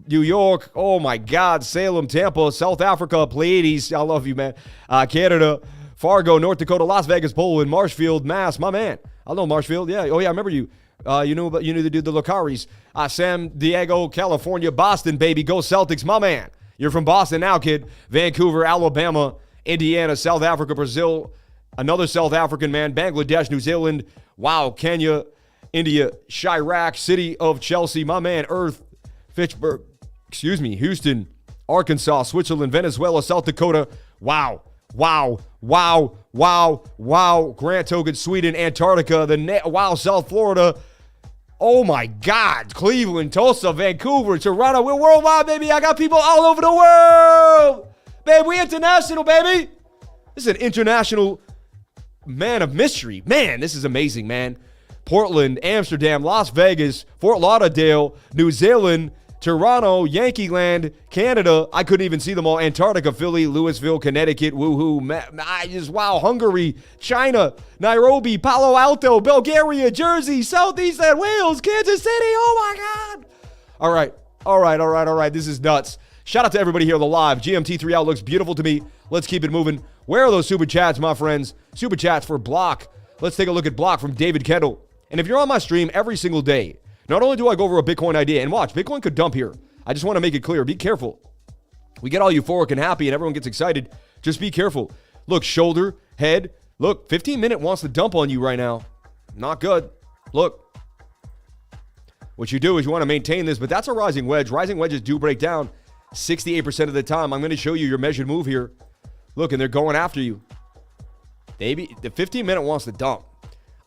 New York. Oh, my God. Salem, Tampa, South Africa, Pleiades. I love you, man. Canada, Fargo, North Dakota, Las Vegas, Poland, Marshfield, Mass. My man. I know Marshfield. Yeah. Oh, yeah. I remember you. You knew the dude, the Lucaris. San Diego, California, Boston, baby. Go Celtics, my man. You're from Boston now, kid. Vancouver, Alabama, Indiana, South Africa, Brazil. Another South African man. Bangladesh, New Zealand. Wow, Kenya, India, Chirac, City of Chelsea, my man. Earth, Fitchburg, Houston, Arkansas, Switzerland, Venezuela, South Dakota. Wow. Grant Token, Sweden, Antarctica, South Florida, Oh my God. Cleveland, Tulsa, Vancouver, Toronto. We're worldwide, baby. I got people all over the world. Babe, we international, baby. This is an international man of mystery. Man, this is amazing, man. Portland, Amsterdam, Las Vegas, Fort Lauderdale, New Zealand, Toronto, Yankee Land, Canada. I couldn't even see them all. Antarctica, Philly, Louisville, Connecticut, woohoo. Wow, Hungary, China, Nairobi, Palo Alto, Bulgaria, Jersey, Southeast and Wales, Kansas City. Oh my God. All right. This is nuts. Shout out to everybody here on the live. GMT3 out looks beautiful to me. Let's keep it moving. Where are those super chats, my friends? Super chats for BLOK. Let's take a look at BLOK from David Kendall. And if you're on my stream every single day, not only do I go over a Bitcoin idea, and watch, Bitcoin could dump here. I just want to make it clear. Be careful. We get all euphoric and happy and everyone gets excited. Just be careful. Look, shoulder, head. Look, 15-minute wants to dump on you right now. Not good. Look. What you do is you want to maintain this, but that's a rising wedge. Rising wedges do break down 68% of the time. I'm going to show you your measured move here. Look, and they're going after you. Baby, the 15-minute wants to dump.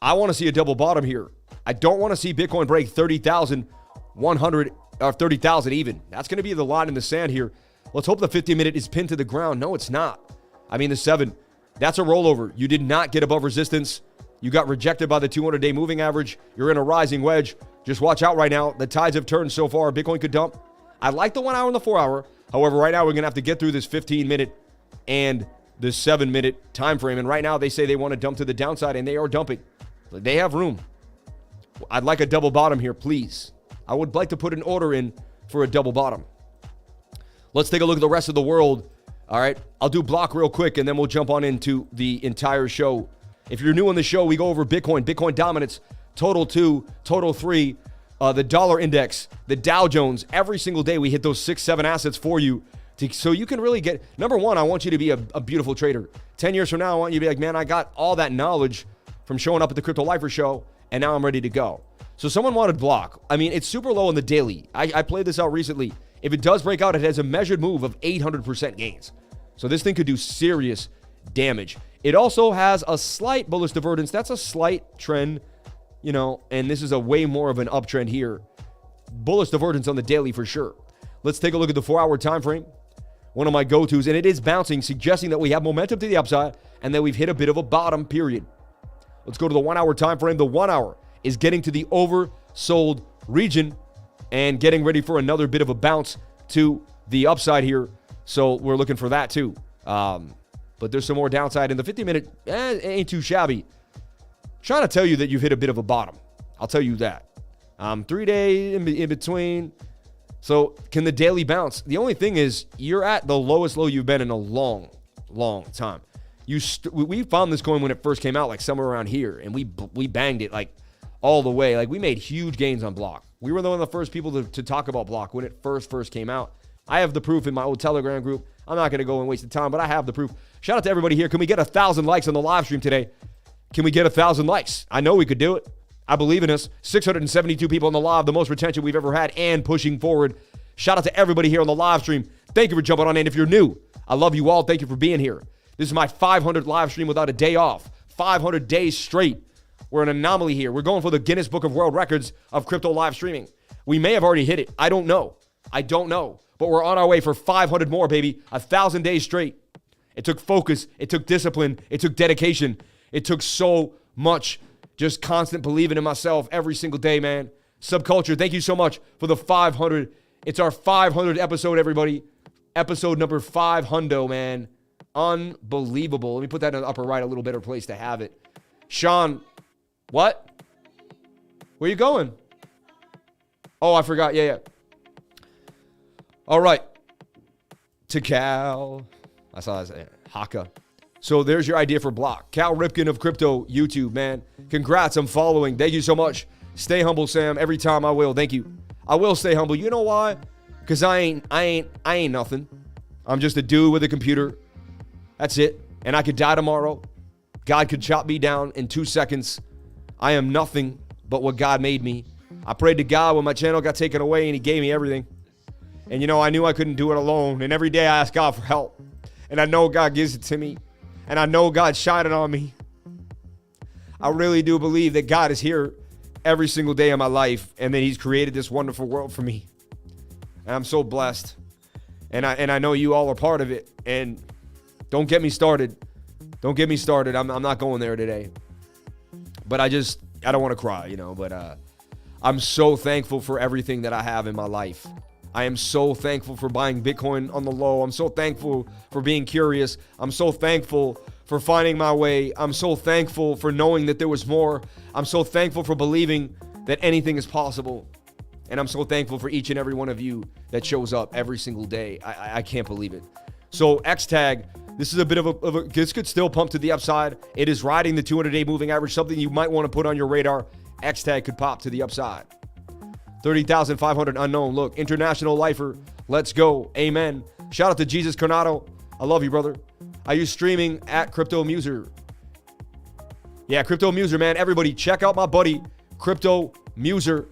I want to see a double bottom here. I don't want to see Bitcoin break 30,100 or 30,000 even. That's going to be the line in the sand here. Let's hope the 15-minute is pinned to the ground. No, it's not. I mean, the 7, that's a rollover. You did not get above resistance. You got rejected by the 200-day moving average. You're in a rising wedge. Just watch out right now. The tides have turned so far. Bitcoin could dump. I like the 1 hour and the 4 hour. However, right now we're going to have to get through this 15-minute and the 7-minute time frame. And right now they say they want to dump to the downside, and they are dumping. They have room. I'd like a double bottom here, please. I would like to put an order in for a double bottom. Let's take a look at the rest of the world. All right, I'll do BLOK real quick, and then we'll jump on into the entire show. If you're new on the show, we go over Bitcoin dominance, total 2, total 3, the dollar index, the Dow Jones. Every single day we hit those 6-7 assets for you. So you can really get, number one, I want you to be a beautiful trader. 10 years from now, I want you to be like, man, I got all that knowledge from showing up at the Crypto Lifer show, and now I'm ready to go. So someone wanted BLOK. I mean, it's super low on the daily. I played this out recently. If it does break out, it has a measured move of 800% gains. So this thing could do serious damage. It also has a slight bullish divergence. That's a slight trend, you know, and this is a way more of an uptrend here. Bullish divergence on the daily for sure. Let's take a look at the 4-hour time frame. One of my go-tos, and it is bouncing, suggesting that we have momentum to the upside and that we've hit a bit of a bottom period. Let's go to the 1-hour time frame. The 1 hour is getting to the oversold region and getting ready for another bit of a bounce to the upside here. So we're looking for that too. But there's some more downside in the 50-minute. Ain't too shabby. Trying to tell you that you've hit a bit of a bottom. I'll tell you that. 3 days in between. So can the daily bounce? The only thing is you're at the lowest low you've been in a long, long time. We found this coin when it first came out, like somewhere around here, and we banged it like all the way. Like we made huge gains on BLOK. We were one of the first people to talk about BLOK when it first came out. I have the proof in my old Telegram group. I'm not going to go and waste the time, but I have the proof. Shout out to everybody here. Can we get 1,000 likes on the live stream today? Can we get 1,000 likes? I know we could do it. I believe in us. 672 people on the live, the most retention we've ever had, and pushing forward. Shout out to everybody here on the live stream. Thank you for jumping on in. If you're new, I love you all. Thank you for being here. This is my 500th live stream without a day off. 500 days straight. We're an anomaly here. We're going for the Guinness Book of World Records of crypto live streaming. We may have already hit it. I don't know. But we're on our way for 500 more, baby. 1,000 days straight. It took focus. It took discipline. It took dedication. It took so much just constant believing in myself every single day, man. Subculture, thank you so much for the 500. It's our 500th episode, everybody. Episode number 500, man. Unbelievable. Let me put that in the upper right, a little better place to have it. Sean, what? Where you going? Oh, I forgot. Yeah. All right. To Cal. I saw that. HAKA. So there's your idea for BLOK. Cal Ripken of Crypto YouTube, man. Congrats. I'm following. Thank you so much. Stay humble, Sam. Every time I will. Thank you. I will stay humble. You know why? Because I ain't nothing. I'm just a dude with a computer. That's it. And I could die tomorrow. God could chop me down in 2 seconds. I am nothing but what God made me. I prayed to God when my channel got taken away and he gave me everything. And you know, I knew I couldn't do it alone. And every day I ask God for help. And I know God gives it to me. And I know God's shining on me. I really do believe that God is here. every single day of my life, and then he's created this wonderful world for me. And I'm so blessed. And I know you all are part of it. And don't get me started. Don't get me started. I'm not going there today. But I don't want to cry, you know. But I'm so thankful for everything that I have in my life. I am so thankful for buying Bitcoin on the low. I'm so thankful for being curious. I'm so thankful for finding my way. I'm so thankful for knowing that there was more. I'm so thankful for believing that anything is possible. And I'm so thankful for each and every one of you that shows up every single day. I can't believe it. So XTAG, this is a bit of a this could still pump to the upside. It is riding the 200-day moving average, something you might want to put on your radar. XTAG could pop to the upside. 30,500 unknown. Look, international lifer. Let's go. Amen. Shout out to Jesus Coronado. I love you, brother. I use streaming at Crypto Muser. Yeah, Crypto Muser, man. Everybody check out my buddy, Crypto Muser.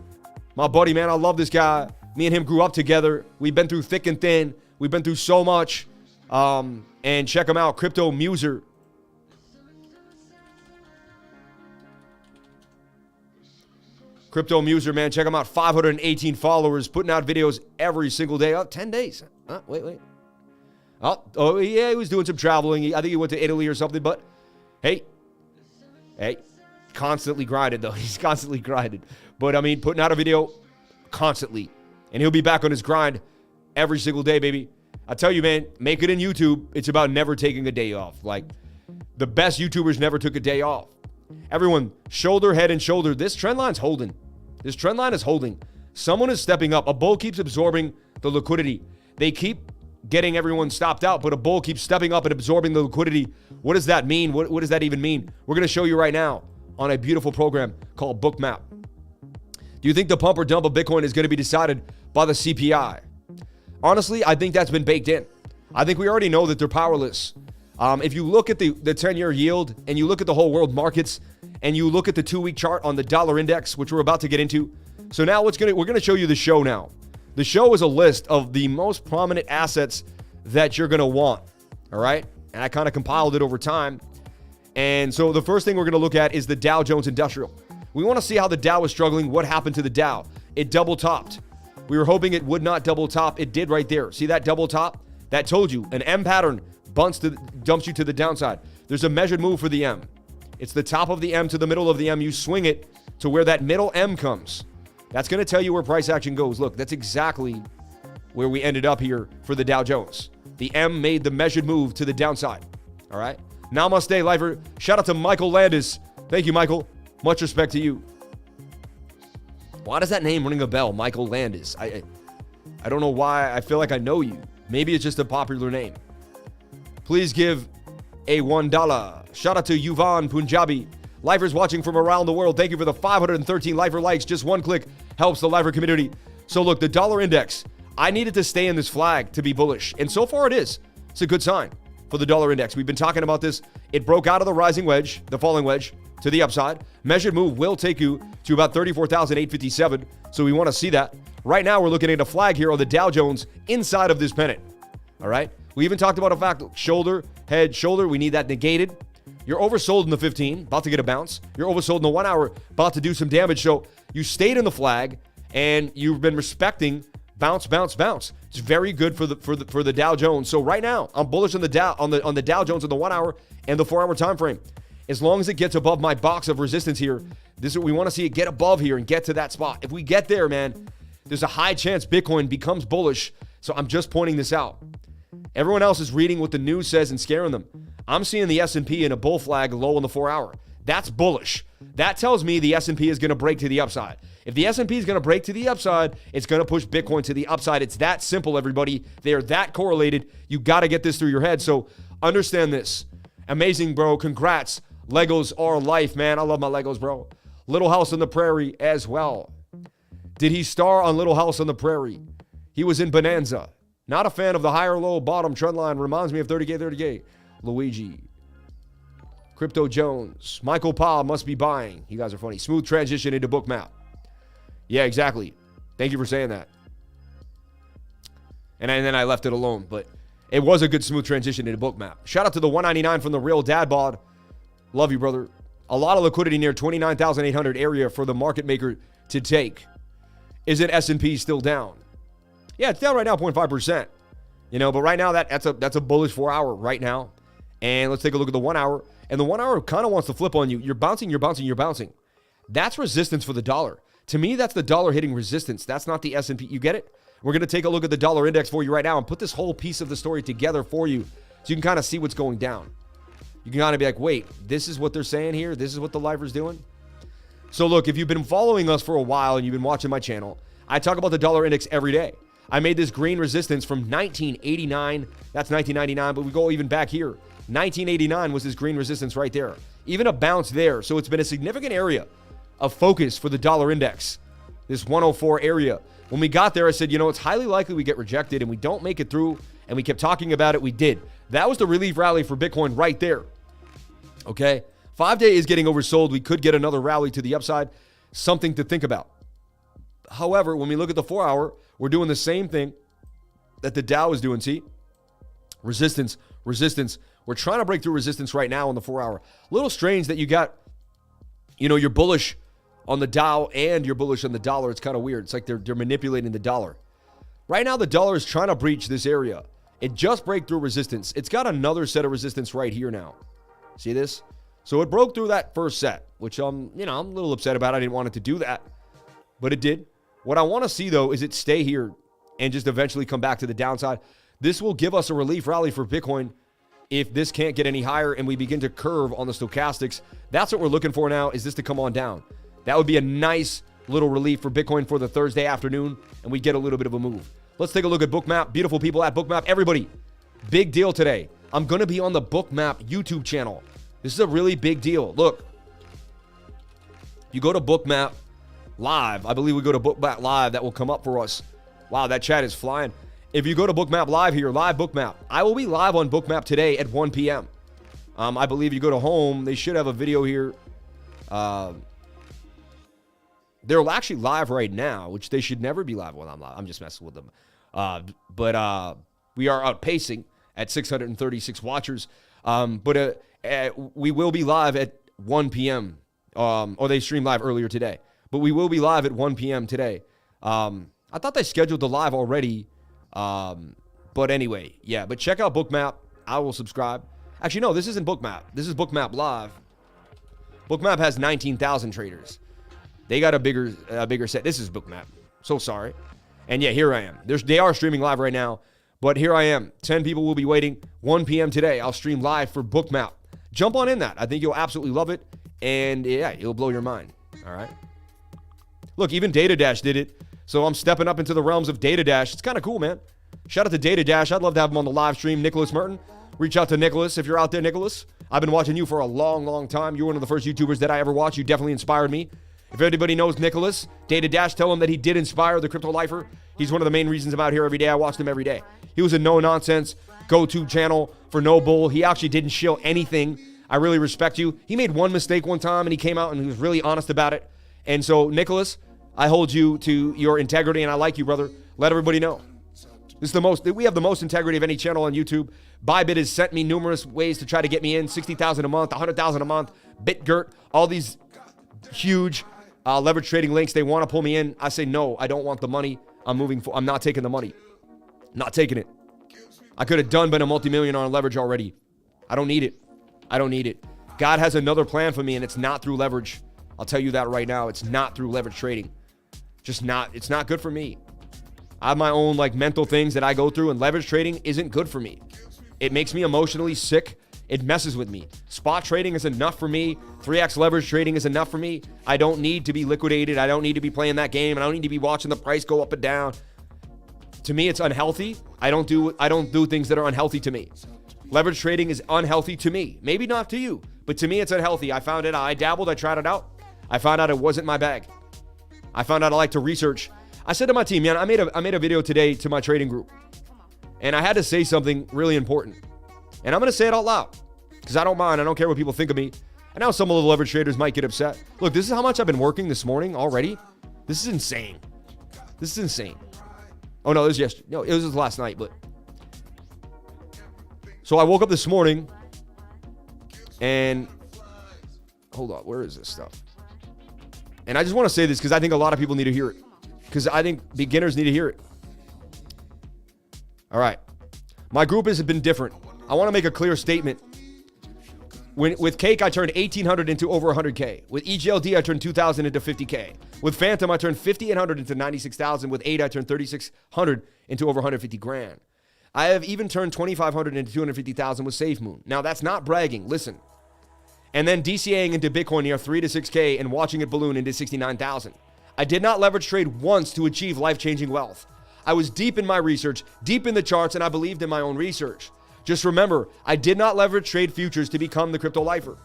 My buddy, man, I love this guy. Me and him grew up together. We've been through thick and thin. We've been through so much. And check him out, Crypto Muser. Crypto Muser, man, check him out. 518 followers, putting out videos every single day. Oh, 10 days. Wait. Oh, yeah, he was doing some traveling. I think he went to Italy or something, but hey, constantly grinded, though. He's constantly grinded. But, I mean, putting out a video constantly. And he'll be back on his grind every single day, baby. I tell you, man, make it in YouTube. It's about never taking a day off. Like, the best YouTubers never took a day off. Everyone, shoulder, head, and shoulder. This trend line's holding. This trend line is holding. Someone is stepping up. A bull keeps absorbing the liquidity. They keep getting everyone stopped out, but a bull keeps stepping up and absorbing the liquidity. What does that mean? What does that even mean? We're going to show you right now on a beautiful program called BOOKMAP. Do you think the pump or dump of Bitcoin is going to be decided by the CPI? Honestly, I think that's been baked in. I think we already know that they're powerless. If you look at the 10-year yield and you look at the whole world markets and you look at the 2-week chart on the dollar index, which we're about to get into. So now we're going to show you the show now. The show is a list of the most prominent assets that you're going to want. All right. And I kind of compiled it over time. And so the first thing we're going to look at is the Dow Jones Industrial. We want to see how the Dow is struggling. What happened to the Dow? It double topped. We were hoping it would not double top. It did right there. See that double top? That told you an M pattern dumps you to the downside. There's a measured move for the M. It's the top of the M to the middle of the M. You swing it to where that middle M comes. That's going to tell you where price action goes. Look, that's exactly where we ended up here for the Dow Jones. The M made the measured move to the downside. All right. Namaste, lifer. Shout out to Michael Landis. Thank you, Michael. Much respect to you. Why does that name ring a bell, Michael Landis? I don't know why. I feel like I know you. Maybe it's just a popular name. Please give a $1. Shout out to Yuvan Punjabi. Lifers watching from around the world. Thank you for the 513 lifer likes. Just one click helps the lifer community. So look, the dollar index. I needed to stay in this flag to be bullish. And so far it is. It's a good sign for the dollar index. We've been talking about this. It broke out of the rising wedge, the falling wedge, to the upside. Measured move will take you to about 34,857. So we want to see that. Right now, we're looking at a flag here on the Dow Jones inside of this pennant. All right. We even talked about a fact, shoulder, head, shoulder. We need that negated. You're oversold in the 15, about to get a bounce. You're oversold in the 1 hour, about to do some damage. So you stayed in the flag and you've been respecting bounce, bounce, bounce. It's very good for the Dow Jones. So right now, I'm bullish on the Dow on the Dow Jones on the 1 hour and the 4 hour time frame. As long as it gets above my box of resistance here, this is what we want to see, it get above here and get to that spot. If we get there, man, there's a high chance Bitcoin becomes bullish. So I'm just pointing this out. Everyone else is reading what the news says and scaring them. I'm seeing the S&P in a bull flag low on the 4 hour. That's bullish. That tells me the S&P is going to break to the upside. If the S&P is going to break to the upside, it's going to push Bitcoin to the upside. It's that simple, everybody. They are that correlated. You got to get this through your head. So understand this. Amazing, bro. Congrats. Legos are life, man. I love my Legos, bro. Little House on the Prairie as well. Did he star on Little House on the Prairie? He was in Bonanza. Not a fan of the higher low bottom trend line. Reminds me of 30K, 30K. Luigi. Crypto Jones. Michael Pa must be buying. You guys are funny. Smooth transition into BOOKMAP. Yeah, exactly. Thank you for saying that. And then I left it alone. But it was a good smooth transition into BOOKMAP. Shout out to the 199 from the Real Dad Bod. Love you, brother. A lot of liquidity near 29,800 area for the market maker to take. Is it S&P still down? Yeah, it's down right now 0.5%. You know, but right now that's a bullish 4 hour right now. And let's take a look at the 1 hour. And the 1 hour kind of wants to flip on you. You're bouncing, you're bouncing, you're bouncing. That's resistance for the dollar. To me, that's the dollar hitting resistance. That's not the S&P. You get it? We're going to take a look at the dollar index for you right now and put this whole piece of the story together for you so you can kind of see what's going down. You can kind of be like, wait, this is what they're saying here? This is what the lifer's doing? So look, if you've been following us for a while and you've been watching my channel, I talk about the dollar index every day. I made this green resistance from 1989. That's 1999, but we go even back here. 1989 was this green resistance right there. Even a bounce there. So it's been a significant area of focus for the dollar index. This 104 area. When we got there, I said, you know, it's highly likely we get rejected and we don't make it through. And we kept talking about it. We did. That was the relief rally for Bitcoin right there. Okay? 5-day is getting oversold. We could get another rally to the upside. Something to think about. However, when we look at the 4 hour, we're doing the same thing that the Dow is doing. See? Resistance, resistance. We're trying to break through resistance right now on the 4 hour. A little strange that you got, you know, you're bullish on the Dow and you're bullish on the dollar. It's kind of weird. It's like they're manipulating the dollar. Right now, the dollar is trying to breach this area. It just broke through resistance. It's got another set of resistance right here now. See this? So it broke through that first set, which I'm a little upset about. I didn't want it to do that, but it did. What I want to see, though, is it stay here and just eventually come back to the downside. This will give us a relief rally for Bitcoin if this can't get any higher and we begin to curve on the stochastics. That's what we're looking for now, is this to come on down. That would be a nice little relief for Bitcoin for the Thursday afternoon, and we get a little bit of a move. Let's take a look at BOOKMAP. Beautiful people at BOOKMAP. Everybody, big deal today. I'm going to be on the BOOKMAP YouTube channel. This is a really big deal. Look, you go to BOOKMAP Live. I believe we go to BOOKMAP Live. That will come up for us. Wow, that chat is flying. If you go to BOOKMAP Live here, live BOOKMAP, I will be live on BOOKMAP today at 1 p.m. I believe you go to home. They should have a video here. They're actually live right now, which they should never be live when I'm live. I'm just messing with them. But we are outpacing at 636 watchers. We will be live at 1 p.m. Or they streamed live earlier today. But we will be live at 1 p.m. today. I thought they scheduled the live already. But anyway, yeah. But check out BOOKMAP. I will subscribe. Actually, no, this isn't BOOKMAP. This is BOOKMAP Live. BOOKMAP has 19,000 traders. They got a bigger set. This is BOOKMAP. So sorry. And yeah, here I am. They are streaming live right now. But here I am. 10 people will be waiting. 1 p.m. today. I'll stream live for BOOKMAP. Jump on in that. I think you'll absolutely love it. And yeah, it'll blow your mind. All right. Look, even DataDash did it. So I'm stepping up into the realms of DataDash. It's kind of cool, man. Shout out to DataDash. I'd love to have him on the live stream. Nicholas Merton. Reach out to Nicholas if you're out there, Nicholas. I've been watching you for a long, long time. You're one of the first YouTubers that I ever watched. You definitely inspired me. If anybody knows Nicholas, DataDash, tell him that he did inspire the crypto lifer. He's one of the main reasons I'm out here every day. I watched him every day. He was a no-nonsense go-to channel for no bull. He actually didn't shill anything. I really respect you. He made one mistake one time, and he came out and he was really honest about it. And so, Nicholas, I hold you to your integrity, and I like you, brother. Let everybody know. We have the most integrity of any channel on YouTube. Bybit has sent me numerous ways to try to get me in. 60,000 a month, 100,000 a month, BitGert, all these huge leverage trading links. They want to pull me in. I say, no, I don't want the money. I'm not taking the money. Not taking it. I could have been a multimillionaire on leverage already. I don't need it. I don't need it. God has another plan for me, and it's not through leverage. I'll tell you that right now. It's not through leverage trading. Just not. It's not good for me. I have my own mental things that I go through, and leverage trading isn't good for me. It makes me emotionally sick. It messes with me. Spot trading is enough for me. 3x leverage trading is enough for me. I don't need to be liquidated. I don't need to be playing that game. I don't need to be watching the price go up and down. To me, it's unhealthy. I don't do things that are unhealthy to me. Leverage trading is unhealthy to me. Maybe not to you, but to me, it's unhealthy. I found it. I dabbled. I tried it out. I found out it wasn't my bag. I found out I like to research. I said to my team, man, I made a video today to my trading group, and I had to say something really important. And I'm going to say it out loud because I don't mind. I don't care what people think of me. I know some of the leverage traders might get upset. Look, this is how much I've been working this morning already. This is insane. This is insane. Oh, no, it was yesterday. No, it was last night, but. So I woke up this morning, and hold on, where is this stuff? And I just want to say this because I think a lot of people need to hear it. Because I think beginners need to hear it. All right. My group has been different. I want to make a clear statement. With Cake, I turned 1,800 into over 100K. With EGLD, I turned 2,000 into 50K. With Phantom, I turned 5,800 into 96,000. With 8, I turned 3,600 into over 150 grand. I have even turned 2,500 into 250,000 with SafeMoon. Now, that's not bragging. Listen. And then DCAing into Bitcoin near 3 to 6K and watching it balloon into 69,000. I did not leverage trade once to achieve life-changing wealth. I was deep in my research, deep in the charts, and I believed in my own research. Just remember, I did not leverage trade futures to become the crypto lifer.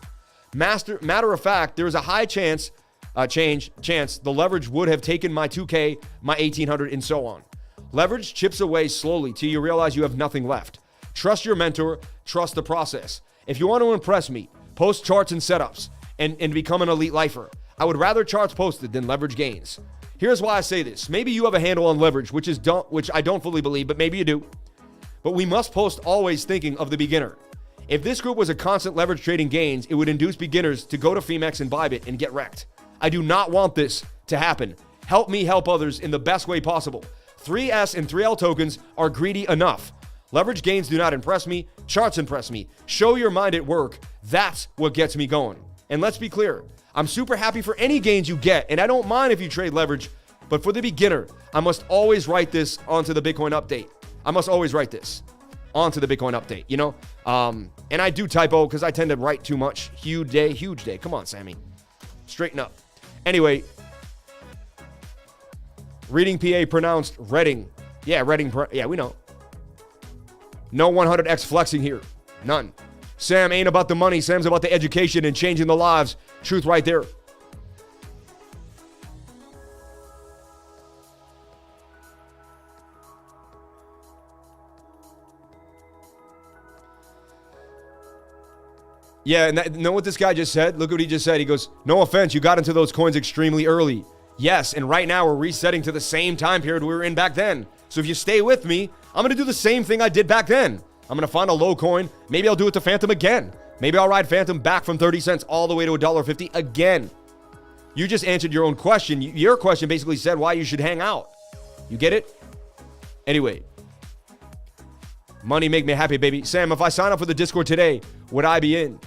Matter of fact, there is a high chance the leverage would have taken my 2K, my 1,800, and so on. Leverage chips away slowly till you realize you have nothing left. Trust your mentor, trust the process. If you want to impress me, post charts and setups and become an elite lifer. I would rather charts posted than leverage gains. Here's why I say this. Maybe you have a handle on leverage, which I don't fully believe, but maybe you do. But we must post always thinking of the beginner. If this group was a constant leverage trading gains, it would induce beginners to go to Femex and Bybit and get wrecked. I do not want this to happen. Help me help others in the best way possible. 3S and 3L tokens are greedy enough. Leverage gains do not impress me. Charts impress me. Show your mind at work. That's what gets me going. And let's be clear. I'm super happy for any gains you get, and I don't mind if you trade leverage, but for the beginner, I must always write this onto the Bitcoin update. I must always write this onto the Bitcoin update, you know? And I do typo because I tend to write too much. Huge day. Come on, Sammy. Straighten up. Anyway, reading PA pronounced Reading. Yeah, Reading. Yeah, we know. No 100x flexing here. None. Sam ain't about the money. Sam's about the education and changing the lives. Truth right there. Yeah, and know what this guy just said? Look what he just said. He goes, no offense, you got into those coins extremely early. Yes, and right now we're resetting to the same time period we were in back then. So if you stay with me, I'm going to do the same thing I did back then. I'm going to find a low coin. Maybe I'll do it to Phantom again. Maybe I'll ride Phantom back from 30 cents all the way to $1.50 again. You just answered your own question. Your question basically said why you should hang out. You get it? Anyway. Money make me happy, baby. Sam, if I sign up for the Discord today, would I be in?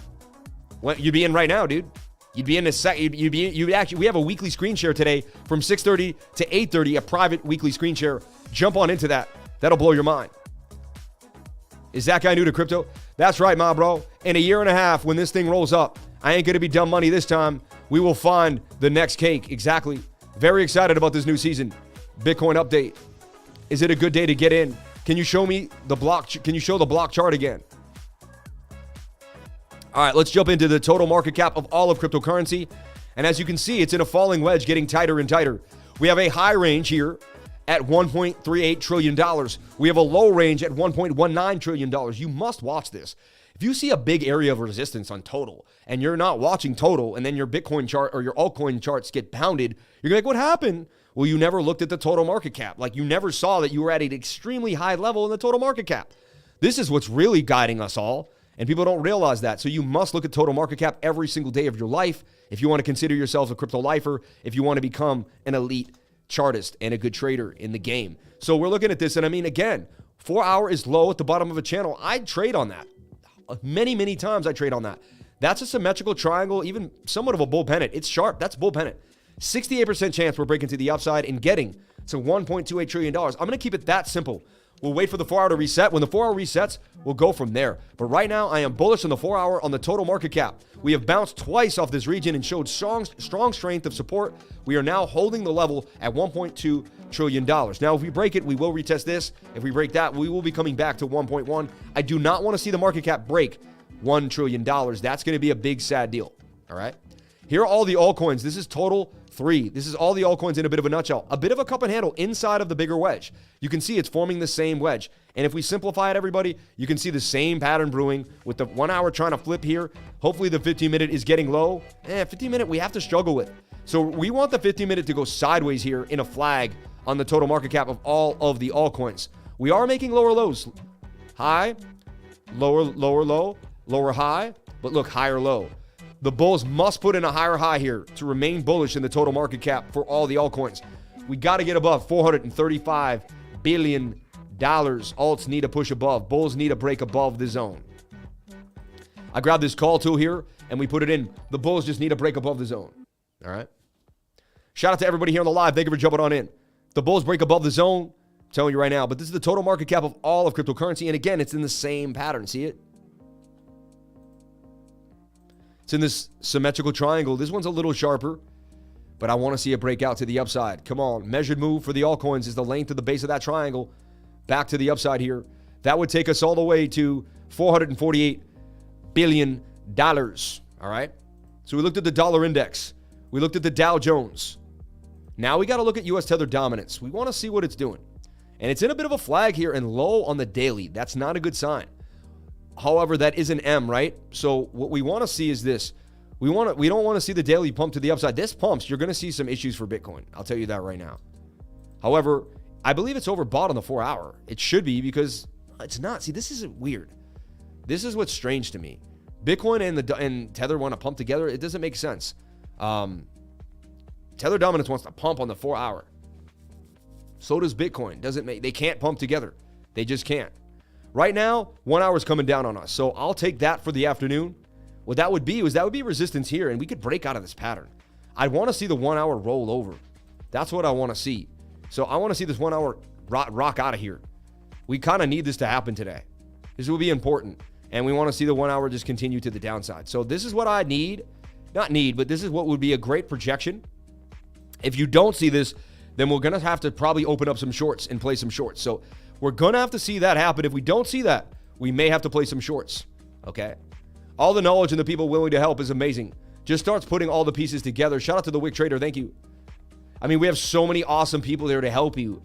Well, you'd be in right now, dude. You'd be in a sec. You'd actually. We have a weekly screen share today from 6:30 to 8:30. A private weekly screen share. Jump on into that. That'll blow your mind. Is that guy new to crypto? That's right, my bro. In a year and a half, when this thing rolls up, I ain't gonna be dumb money this time. We will find the next cake. Exactly. Very excited about this new season. Bitcoin update. Is it a good day to get in? Can you show me the block? Can you show the block chart again? All right, let's jump into the total market cap of all of cryptocurrency. And as you can see, it's in a falling wedge, getting tighter and tighter. We have a high range here at $1.38 trillion. We have a low range at $1.19 trillion. You must watch this. If you see a big area of resistance on total and you're not watching total and then your Bitcoin chart or your altcoin charts get pounded, you're like, what happened? Well, you never looked at the total market cap. Like you never saw that you were at an extremely high level in the total market cap. This is what's really guiding us all. And people don't realize that. So you must look at total market cap every single day of your life if you want to consider yourself a crypto lifer, if you want to become an elite chartist and a good trader in the game. So we're looking at this. And I mean, again, 4 hour is low at the bottom of a channel. I trade on that. Many times I trade on that. That's a symmetrical triangle, even somewhat of a bull pennant. It's sharp. That's bull pennant. 68% chance we're breaking to the upside and getting to $1.28 trillion. I'm going to keep it that simple. We'll wait for the 4 hour to reset. When the 4 hour resets, we'll go from there. But right now, I am bullish on the 4 hour on the total market cap. We have bounced twice off this region and showed strong strength of support. We are now holding the level at $1.2 trillion. Now, if we break it, we will retest this. If we break that, we will be coming back to 1.1. I do not want to see the market cap break $1 trillion. That's going to be a big, sad deal. All right. Here are all the altcoins. This is total 3. This is all the altcoins in a bit of a nutshell. A bit of a cup and handle inside of the bigger wedge. You can see it's forming the same wedge. And if we simplify it, everybody, you can see the same pattern brewing with the 1 hour trying to flip here. Hopefully the 15-minute is getting low. 15-minute we have to struggle with. So we want the 15-minute to go sideways here in a flag on the total market cap of all of the altcoins. We are making lower lows. High, lower low, lower high, but look, higher low. The bulls must put in a higher high here to remain bullish in the total market cap for all the altcoins. We got to get above $435 billion. Alts need to push above. Bulls need to break above the zone. I grabbed this call tool here, and we put it in. The bulls just need to break above the zone. All right? Shout out to everybody here on the live. Thank you for jumping on in. The bulls break above the zone. I'm telling you right now. But this is the total market cap of all of cryptocurrency. And again, it's in the same pattern. See it? It's in this symmetrical triangle. This one's a little sharper, but I want to see it break out to the upside. Come on. Measured move for the altcoins is the length of the base of that triangle back to the upside here. That would take us all the way to $448 billion. All right? So we looked at the dollar index. We looked at the Dow Jones. Now we got to look at U.S. Tether dominance. We want to see what it's doing. And it's in a bit of a flag here and low on the daily. That's not a good sign. However, that is an M, right? So what we want to see is this. We don't want to see the daily pump to the upside. This pumps, you're going to see some issues for Bitcoin. I'll tell you that right now. However, I believe it's overbought on the 4-hour. It should be because it's not. See, this is weird. This is what's strange to me. Bitcoin and Tether want to pump together. It doesn't make sense. Tether dominance wants to pump on the 4-hour. So does Bitcoin. They can't pump together. They just can't. Right now, 1 hour is coming down on us. So I'll take that for the afternoon. What that would be resistance here, and we could break out of this pattern. I want to see the 1 hour roll over. That's what I want to see. So I want to see this 1 hour rock out of here. We kind of need this to happen today. This will be important. And we want to see the 1 hour just continue to the downside. So this is what I need. Not need, but this is what would be a great projection. If you don't see this, then we're going to have to probably open up some shorts and play some shorts. So we're going to have to see that happen. If we don't see that, we may have to play some shorts. Okay? All the knowledge and the people willing to help is amazing. Just starts putting all the pieces together. Shout out to the Wick Trader. Thank you. I mean, we have so many awesome people there to help you.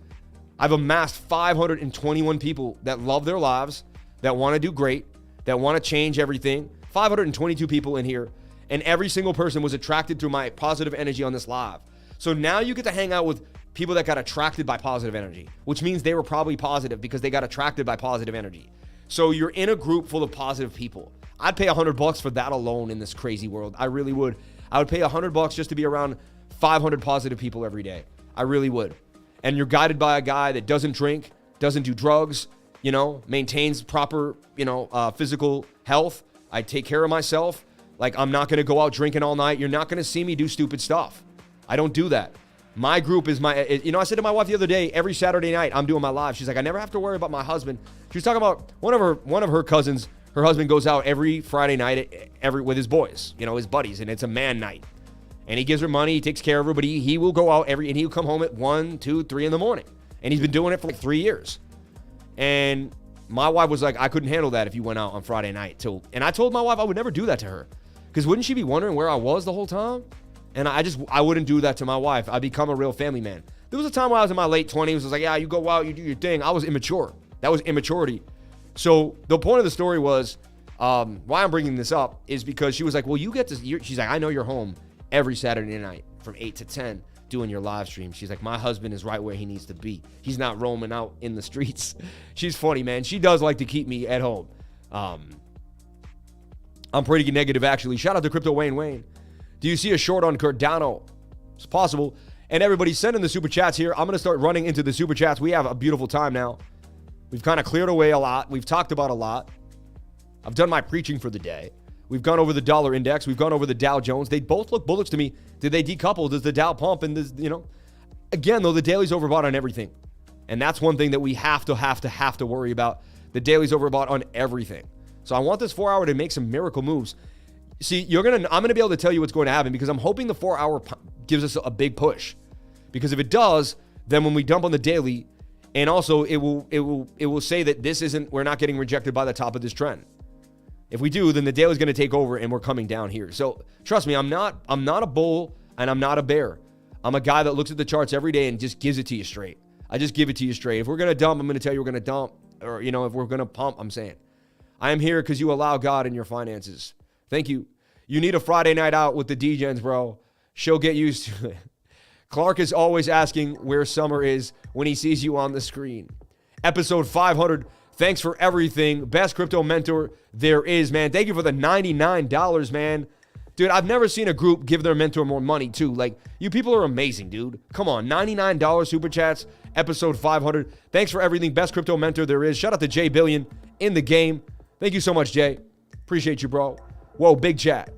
I've amassed 521 people that love their lives, that want to do great, that want to change everything. 522 people in here. And every single person was attracted to my positive energy on this live. So now you get to hang out with people that got attracted by positive energy, which means they were probably positive because they got attracted by positive energy. So you're in a group full of positive people. I'd pay $100 for that alone in this crazy world. I really would. I would pay $100 just to be around 500 positive people every day. I really would. And you're guided by a guy that doesn't drink, doesn't do drugs, maintains proper, physical health. I take care of myself. Like, I'm not going to go out drinking all night. You're not going to see me do stupid stuff. I don't do that. My group is I said to my wife the other day, every Saturday night, I'm doing my live. She's like, I never have to worry about my husband. She was talking about one of her cousins. Her husband goes out every Friday night with his boys, his buddies, and it's a man night. And he gives her money, he takes care of her, but he will go out and he'll come home at 1, 2, 3 in the morning. And he's been doing it for like 3 years. And my wife was like, I couldn't handle that if you went out on Friday night. And I told my wife I would never do that to her. Because wouldn't she be wondering where I was the whole time? And I wouldn't do that to my wife. I'd become a real family man. There was a time when I was in my late 20s. I was like, yeah, you go out, you do your thing. I was immature. That was immaturity. So the point of the story was, why I'm bringing this up is because she was like, well, you get to, she's like, I know you're home every Saturday night from 8 to 10 doing your live stream. She's like, my husband is right where he needs to be. He's not roaming out in the streets. She's funny, man. She does like to keep me at home. I'm pretty negative, actually. Shout out to Crypto Wayne. Do you see a short on Cardano? It's possible. And everybody sending the super chats here. I'm going to start running into the super chats. We have a beautiful time now. We've kind of cleared away a lot. We've talked about a lot. I've done my preaching for the day. We've gone over the dollar index. We've gone over the Dow Jones. They both look bullish to me. Did they decouple? Does the Dow pump? And this, again, though, the daily's overbought on everything. And that's one thing that we have to worry about. The daily's overbought on everything. So I want this 4 hour to make some miracle moves. See, I'm going to be able to tell you what's going to happen because I'm hoping the 4 hour gives us a big push. Because if it does, then when we dump on the daily, and also it will say that we're not getting rejected by the top of this trend. If we do, then the daily is going to take over and we're coming down here. So trust me, I'm not a bull and I'm not a bear. I'm a guy that looks at the charts every day and just gives it to you straight. I just give it to you straight. If we're going to dump, I'm going to tell you we're going to dump. Or, if we're going to pump, I'm saying. I am here because you allow God in your finances. Thank you. You need a Friday night out with the D-Gens, bro. She'll get used to it. Clark is always asking where Summer is when he sees you on the screen. Episode 500. Thanks for everything. Best crypto mentor there is, man. Thank you for the $99, man. Dude, I've never seen a group give their mentor more money, too. Like, you people are amazing, dude. Come on, $99 Super Chats, episode 500. Thanks for everything. Best crypto mentor there is. Shout out to Jay Billion in the game. Thank you so much, Jay. Appreciate you, bro. Whoa, big chat.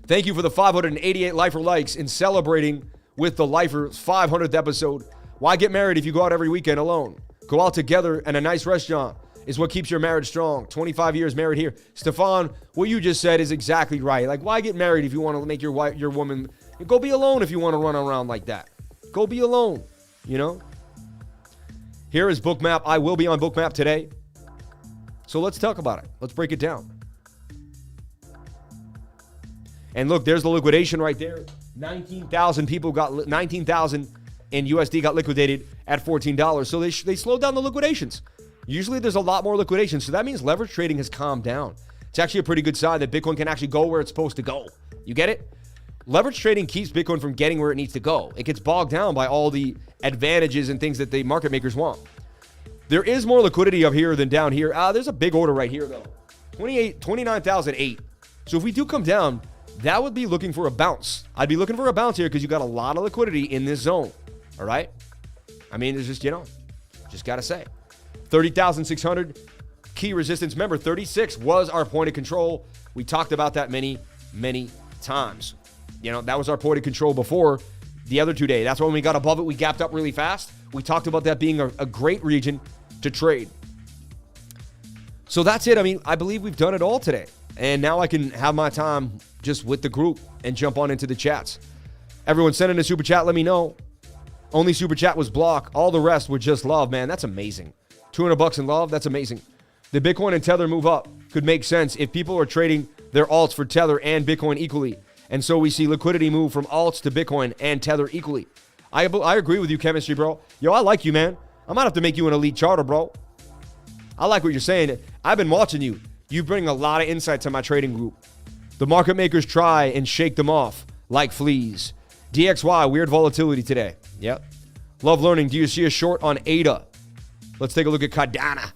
Thank you for the 588 Lifer likes in celebrating with the Lifer's 500th episode. Why get married if you go out every weekend alone? Go out together in a nice restaurant is what keeps your marriage strong. 25 years married here. Stefan, what you just said is exactly right. Like, why get married if you want to make your wife, your woman, go be alone if you want to run around like that. Go be alone, you know? Here is BOOKMAP. I will be on BOOKMAP today. So let's talk about it. Let's break it down. And look, there's the liquidation right there. 19,000 people got, 19,000 in USD got liquidated at $14. So they slowed down the liquidations. Usually there's a lot more liquidation. So that means leverage trading has calmed down. It's actually a pretty good sign that Bitcoin can actually go where it's supposed to go. You get it? Leverage trading keeps Bitcoin from getting where it needs to go. It gets bogged down by all the advantages and things that the market makers want. There is more liquidity up here than down here. There's a big order right here, though. 29,008. So if we do come down, that would be looking for a bounce. I'd be looking for a bounce here because you got a lot of liquidity in this zone. All right? I mean, it's just, you know, just got to say. 30,600 key resistance. Remember, 36 was our point of control. We talked about that many, many times. You know, that was our point of control before the other 2 days. That's when we got above it. We gapped up really fast. We talked about that being a great region to trade. So that's it. I mean, I believe we've done it all today. And now I can have my time just with the group and jump on into the chats. Everyone send in a super chat. Let me know. Only super chat was BLOK. All the rest were just love, man. That's amazing. $200 in love. That's amazing. The Bitcoin and Tether move up could make sense if people are trading their alts for Tether and Bitcoin equally. And so we see liquidity move from alts to Bitcoin and Tether equally. I agree with you, Chemistry, bro. Yo, I like you, man. I might have to make you an elite charter, bro. I like what you're saying. I've been watching you. You bring a lot of insight to my trading group. The market makers try and shake them off like fleas. DXY, weird volatility today. Yep. Love learning. Do you see a short on ADA? Let's take a look at Cardano.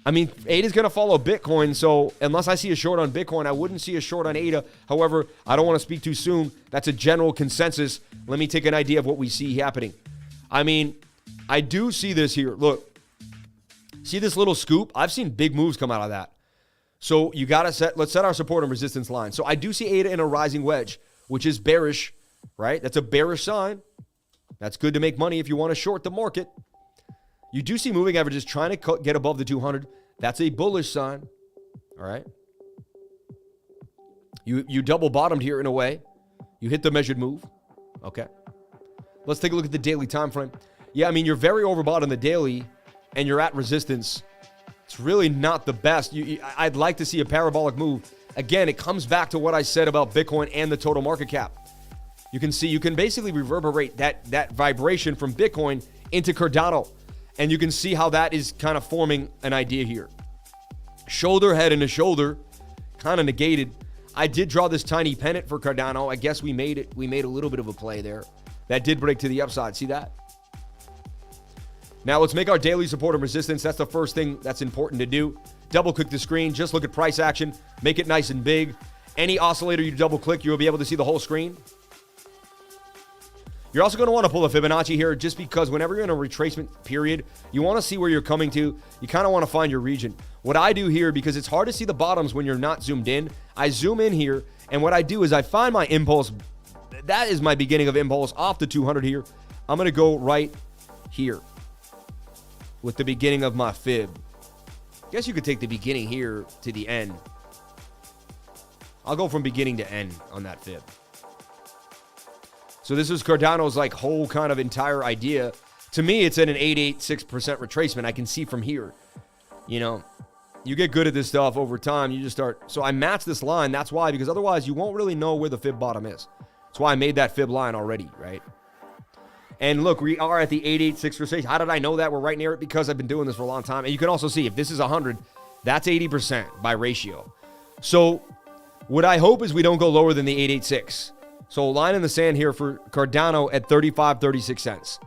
I mean, ADA is going to follow Bitcoin, so unless I see a short on Bitcoin, I wouldn't see a short on ADA. However, I don't want to speak too soon. That's a general consensus. Let me take an idea of what we see happening. I mean, I do see this here. Look, see this little scoop? I've seen big moves come out of that. So you got to let's set our support and resistance line. So I do see ADA in a rising wedge, which is bearish, right? That's a bearish sign. That's good to make money if you want to short the market. You do see moving averages trying to get above the 200. That's a bullish sign. All right. You double bottomed here in a way. You hit the measured move. Okay. Let's take a look at the daily time frame. Yeah, I mean, you're very overbought on the daily and you're at resistance. It's really not the best. I'd like to see a parabolic move. Again, it comes back to what I said about Bitcoin and the total market cap. You can see, you can basically reverberate that vibration from Bitcoin into Cardano. And you can see how that is kind of forming an idea here. Shoulder, head, and a shoulder, kind of negated. I did draw this tiny pennant for Cardano. I guess we made it. We made a little bit of a play there. That did break to the upside. See that? Now let's make our daily support and resistance. That's the first thing that's important to do. Double click the screen. Just look at price action. Make it nice and big. Any oscillator you double click, you'll be able to see the whole screen. You're also going to want to pull a Fibonacci here just because whenever you're in a retracement period, you want to see where you're coming to. You kind of want to find your region. What I do here, because it's hard to see the bottoms when you're not zoomed in, I zoom in here, and what I do is I find my impulse. That is my beginning of impulse off the 200 here. I'm going to go right here with the beginning of my fib. I guess you could take the beginning here to the end. I'll go from beginning to end on that fib. So this is Cardano's like whole kind of entire idea. To me, it's at an 886% retracement. I can see from here. You know, you get good at this stuff over time. You just start. So I match this line. That's why, because otherwise you won't really know where the fib bottom is. That's why I made that fib line already, right? And look, we are at the 886 retracement. How did I know that? We're right near it because I've been doing this for a long time. And you can also see if this is 100, that's 80% by ratio. So what I hope is we don't go lower than the 886. So line in the sand here for Cardano at 35.36 cents.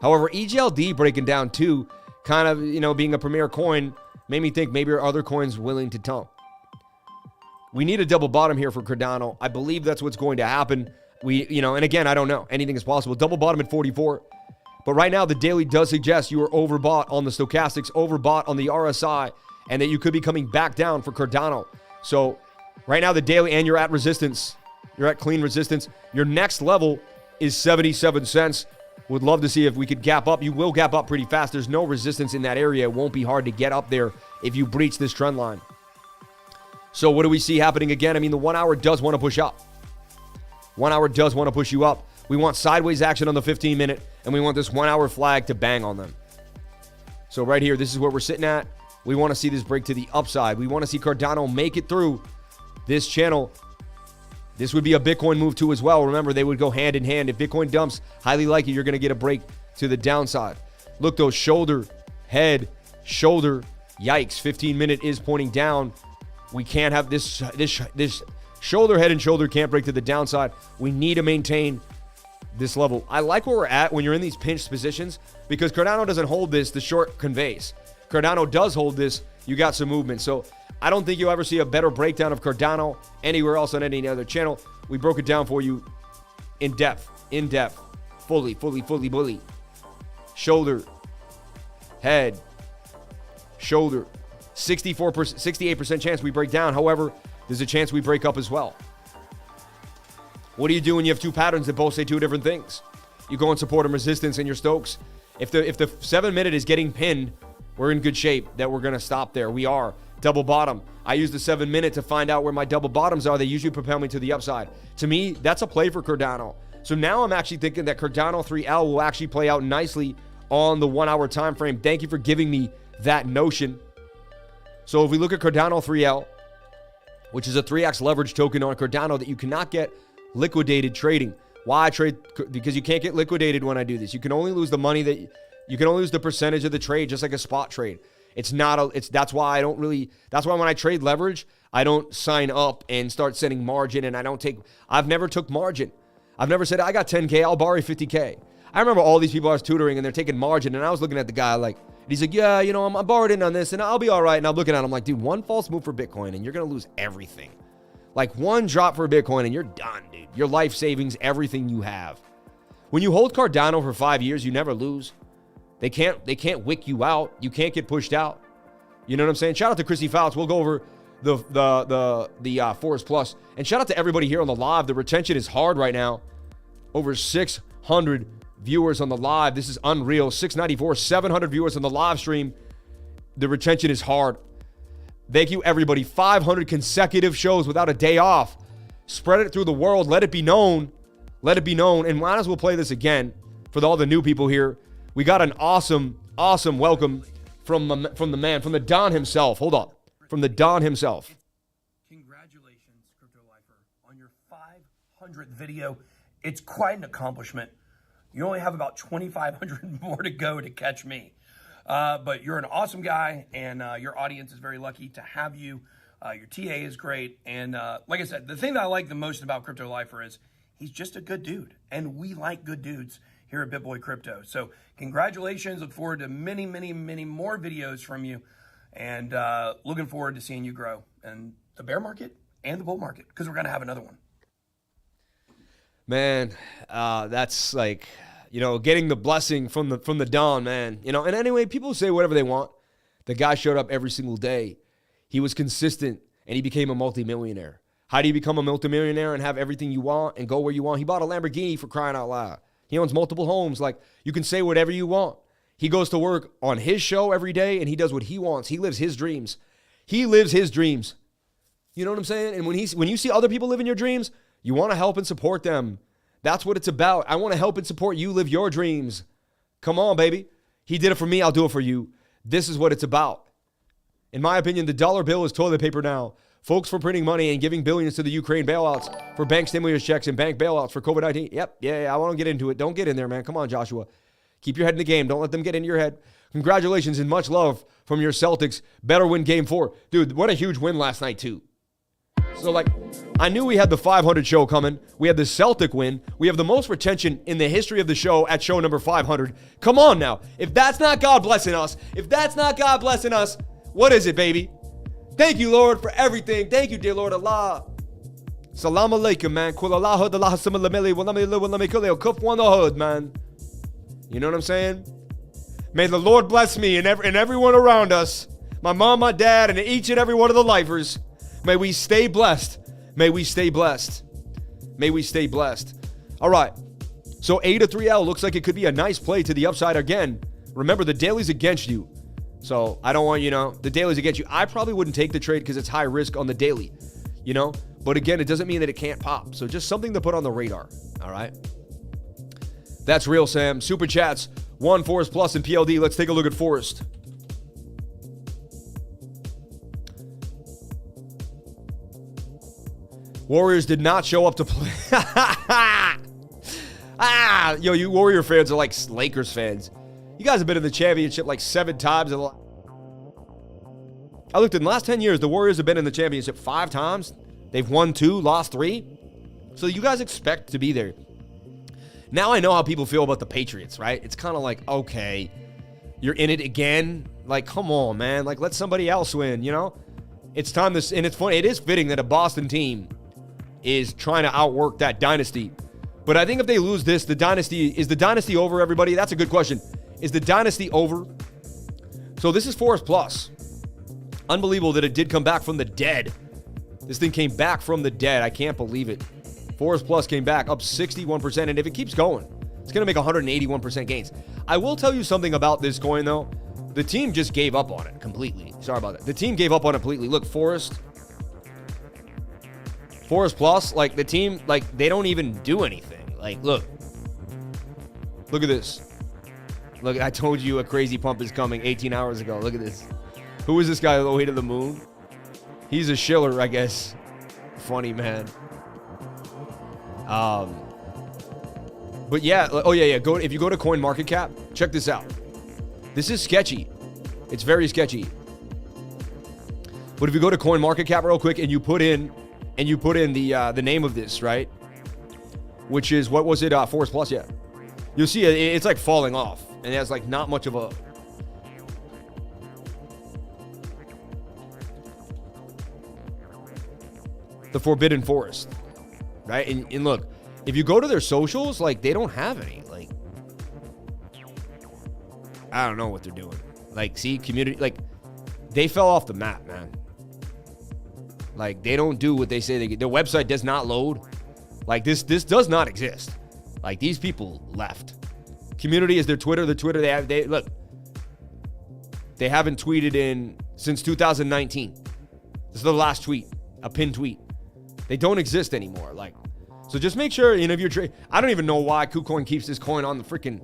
However, EGLD breaking down too, kind of, you know, being a premier coin, made me think maybe are other coins willing to dump. We need a double bottom here for Cardano. I believe that's what's going to happen. And again, I don't know. Anything is possible. Double bottom at 44. But right now, the daily does suggest you are overbought on the stochastics, overbought on the RSI, and that you could be coming back down for Cardano. So right now, the daily, and you're at resistance. You're at clean resistance. Your next level is 77 cents. Would love to see if we could gap up. You will gap up pretty fast. There's no resistance in that area. It won't be hard to get up there if you breach this trend line. So what do we see happening again? I mean, the 1 hour does want to push up. 1 hour does want to push you up. We want sideways action on the 15-minute, and we want this 1 hour flag to bang on them. So right here, this is where we're sitting at. We want to see this break to the upside. We want to see Cardano make it through this channel. This would be a Bitcoin move too as well. Remember, they would go hand in hand. If Bitcoin dumps, highly likely you're going to get a break to the downside. Look, though, shoulder, head, shoulder. Yikes, 15-minute is pointing down. We can't have this shoulder, head, and shoulder can't break to the downside. We need to maintain this level. I like where we're at when you're in these pinched positions because Cardano doesn't hold this, the short conveys. Cardano does hold this, you got some movement. So I don't think you'll ever see a better breakdown of Cardano anywhere else on any other channel. We broke it down for you in depth, fully bully. Shoulder, head, shoulder. 68% chance we break down. However, there's a chance we break up as well. What do you do when you have two patterns that both say two different things? You go in support and resistance in your Stokes. If the 7-minute is getting pinned, we're in good shape that we're going to stop there. We are. Double bottom. I use the 7-minute to find out where my double bottoms are. They usually propel me to the upside. To me, that's a play for Cardano. So now I'm actually thinking that Cardano 3L will actually play out nicely on the 1 hour time frame. Thank you for giving me that notion. So if we look at Cardano 3L, which is a 3x leverage token on Cardano that you cannot get liquidated trading. Why I trade? Because you can't get liquidated when I do this. You can only lose the money that you can only lose the percentage of the trade, just like a spot trade. That's why when I trade leverage, I don't sign up and start setting margin, and I've never took margin. I've never said I got 10K, I'll borrow 50K. I remember all these people I was tutoring and they're taking margin, and I was looking at the guy like, he's like, yeah, I'm borrowed in on this and I'll be all right. And I'm looking at him like, dude, one false move for Bitcoin and you're going to lose everything. Like one drop for Bitcoin and you're done, dude. Your life savings, everything you have. When you hold Cardano for 5 years, you never lose. They can't wick you out. You can't get pushed out. You know what I'm saying? Shout out to Chrissy Fouts. We'll go over the FORESTPLUS. And shout out to everybody here on the live. The retention is hard right now. Over 600 viewers on the live. This is unreal. 694, 700 viewers on the live stream. The retention is hard. Thank you, everybody. 500 consecutive shows without a day off. Spread it through the world. Let it be known. Let it be known. And might as well play this again for all the new people here. We got an awesome welcome from the Don himself. Hold on. From the Don himself. Congratulations, Crypto Lifer, on your 500th video. It's quite an accomplishment. You only have about 2,500 more to go to catch me. But you're an awesome guy, and your audience is very lucky to have you. Your TA is great. And like I said, the thing that I like the most about Crypto Lifer is he's just a good dude. And we like good dudes here at BitBoy Crypto. So congratulations. Look forward to many, many, many more videos from you. And looking forward to seeing you grow in the bear market and the bull market, because we're going to have another one. Man, that's like, getting the blessing from the Don, man. And anyway, people say whatever they want. The guy showed up every single day. He was consistent, and he became a multimillionaire. How do you become a multimillionaire and have everything you want and go where you want? He bought a Lamborghini, for crying out loud. He owns multiple homes. Like, you can say whatever you want. He goes to work on his show every day, and he does what he wants. He lives his dreams. He lives his dreams. You know what I'm saying? And when you see other people living your dreams, you want to help and support them. That's what it's about. I want to help and support you live your dreams. Come on, baby. He did it for me. I'll do it for you. This is what it's about. In my opinion, the dollar bill is toilet paper now. Folks for printing money and giving billions to the Ukraine bailouts, for bank stimulus checks and bank bailouts for COVID-19. Yep. Yeah, I want to get into it. Don't get in there, man. Come on, Joshua. Keep your head in the game. Don't let them get into your head. Congratulations and much love from your Celtics. Better win game 4. Dude, what a huge win last night, too. So, I knew we had the 500 show coming. We had the Celtic win. We have the most retention in the history of the show at show number 500. Come on now. If that's not God blessing us, what is it, baby? Thank you, Lord, for everything. Thank you, dear Lord Allah. Salam alaikum, man. Man. You know what I'm saying? May the Lord bless me and everyone around us. My mom, my dad, and each and every one of the lifers. May we stay blessed. May we stay blessed. May we stay blessed. All right. So A to 3L looks like it could be a nice play to the upside again. Remember, the daily's against you. So I don't want, the daily's against you. I probably wouldn't take the trade because it's high risk on the daily, But again, it doesn't mean that it can't pop. So just something to put on the radar. All right. That's real, Sam. Super chats. 1 Forest Plus and PLD. Let's take a look at Forest. Warriors did not show up to play. You Warrior fans are like Lakers fans. You guys have been in the championship like 7 times. I looked in the last 10 years, the Warriors have been in the championship 5 times. They've won 2, lost 3. So you guys expect to be there. Now I know how people feel about the Patriots, right? It's kind of like, okay, you're in it again. Like, come on, man. Like, let somebody else win, It's time to, and it's funny. It is fitting that a Boston team is trying to outwork that dynasty. But I think if they lose this, is the dynasty over, everybody? That's a good question. Is the dynasty over? So this is Forest Plus. Unbelievable that it did come back from the dead. This thing came back from the dead. I can't believe it. Forest Plus came back up 61%. And if it keeps going, it's going to make 181% gains. I will tell you something about this coin, though. The team just gave up on it completely. Sorry about that. The team gave up on it completely. Look, Forest Plus, like the team, like they don't even do anything. Like, look at this. Look, I told you a crazy pump is coming 18 hours ago. Look at this. Who is this guy all the way to the moon? He's a shiller, I guess. Funny, man. But yeah, if you go to CoinMarketCap, check this out. This is sketchy. It's very sketchy. But if you go to CoinMarketCap real quick and you put in the name of this, right? Which is, what was it? Forest Plus, yeah. You'll see it's like falling off. And it has like not much of a... The Forbidden Forest, right? And look, if you go to their socials, like they don't have any. Like, I don't know what they're doing. Like, see, community, like they fell off the map, man. Like they don't do what they say they get. Their website does not load. Like this does not exist. Like these people left. Community is their Twitter. The Twitter they haven't tweeted since 2019. This is the last tweet, a pinned tweet. They don't exist anymore. Like, so just make sure, if you're trading. I don't even know why KuCoin keeps this coin on the freaking.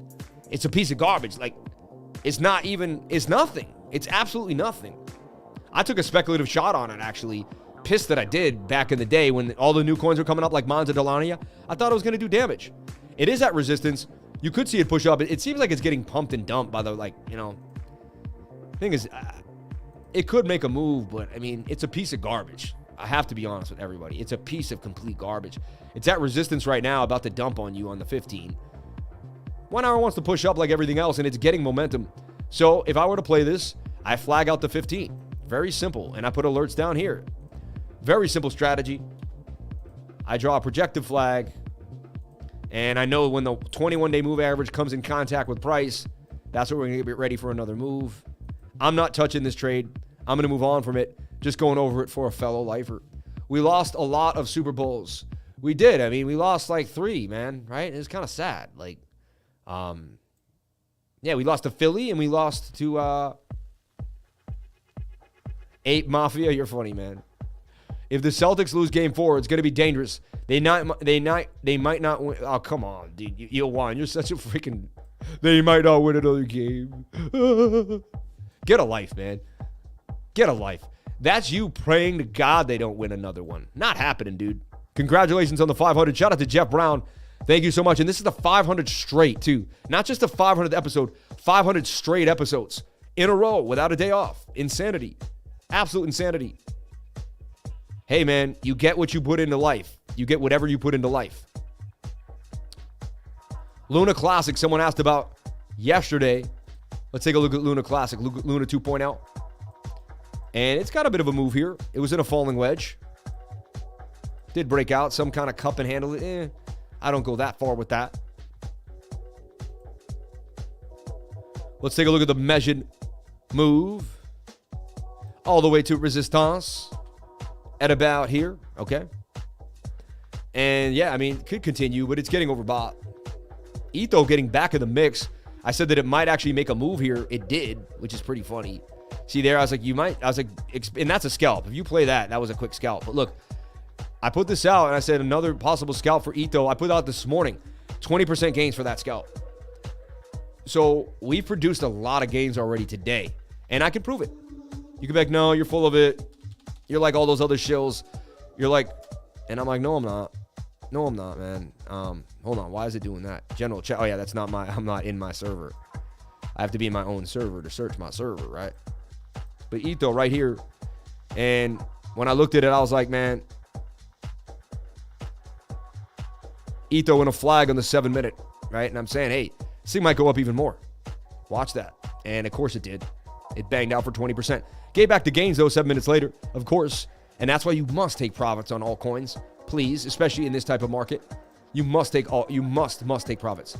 It's a piece of garbage. Like, it's nothing. It's absolutely nothing. I took a speculative shot on it, actually. Pissed that I did back in the day when all the new coins were coming up, like Monza Delania. I thought it was going to do damage. It is at resistance. You could see it push up. It seems like it's getting pumped and dumped by the, thing is, it could make a move, but, I mean, it's a piece of garbage. I have to be honest with everybody. It's a piece of complete garbage. It's at resistance right now, about to dump on you on the 15. 1 hour wants to push up like everything else, and it's getting momentum. So if I were to play this, I flag out the 15. Very simple. And I put alerts down here. Very simple strategy. I draw a projective flag, and I know when the 21-day move average comes in contact with price, that's what we're going to get ready for another move. I'm not touching this trade. I'm going to move on from it. Just going over it for a fellow lifer. We lost a lot of Super Bowls. We did. I mean, we lost like 3, man, right? It's kind of sad. Like, we lost to Philly and we lost to Ape Mafia. You're funny, man. If the Celtics lose game 4, it's going to be dangerous. They might not win. Oh, come on, dude. You'll win. You're such a freaking... They might not win another game. Get a life, man. Get a life. That's you praying to God they don't win another one. Not happening, dude. Congratulations on the 500. Shout out to Jeff Brown. Thank you so much. And this is the 500 straight, too. Not just the 500th episode, 500 straight episodes in a row without a day off. Insanity. Absolute insanity. Hey, man, you get what you put into life. You get whatever you put into life. Luna Classic, someone asked about yesterday. Let's take a look at Luna Classic, Luna 2.0. And it's got a bit of a move here. It was in a falling wedge. Did break out some kind of cup and handle it. I don't go that far with that. Let's take a look at the measured move. All the way to resistance at about here. Okay. And yeah, I mean, could continue, but it's getting overbought. ETHO getting back in the mix. I said that it might actually make a move here. It did, which is pretty funny. See there, I was like, and that's a scalp. If you play that, that was a quick scalp. But look, I put this out and I said another possible scalp for ETHO. I put out this morning, 20% gains for that scalp. So we've produced a lot of gains already today, and I can prove it. You can be like, no, you're full of it. You're like all those other shills. You're like, and I'm like, no, I'm not. No, I'm not, man. Hold on. Why is it doing that? General chat. Oh, yeah, that's not I'm not in my server. I have to be in my own server to search my server, right? But ETHO right here. And when I looked at it, I was like, man, ETHO in a flag on the 7-minute, right? And I'm saying, hey, this thing might go up even more. Watch that. And of course it did. It banged out for 20%. Gave back the gains, though, 7 minutes later, of course. And that's why you must take profits on altcoins. Please, especially in this type of market. You must take take profits.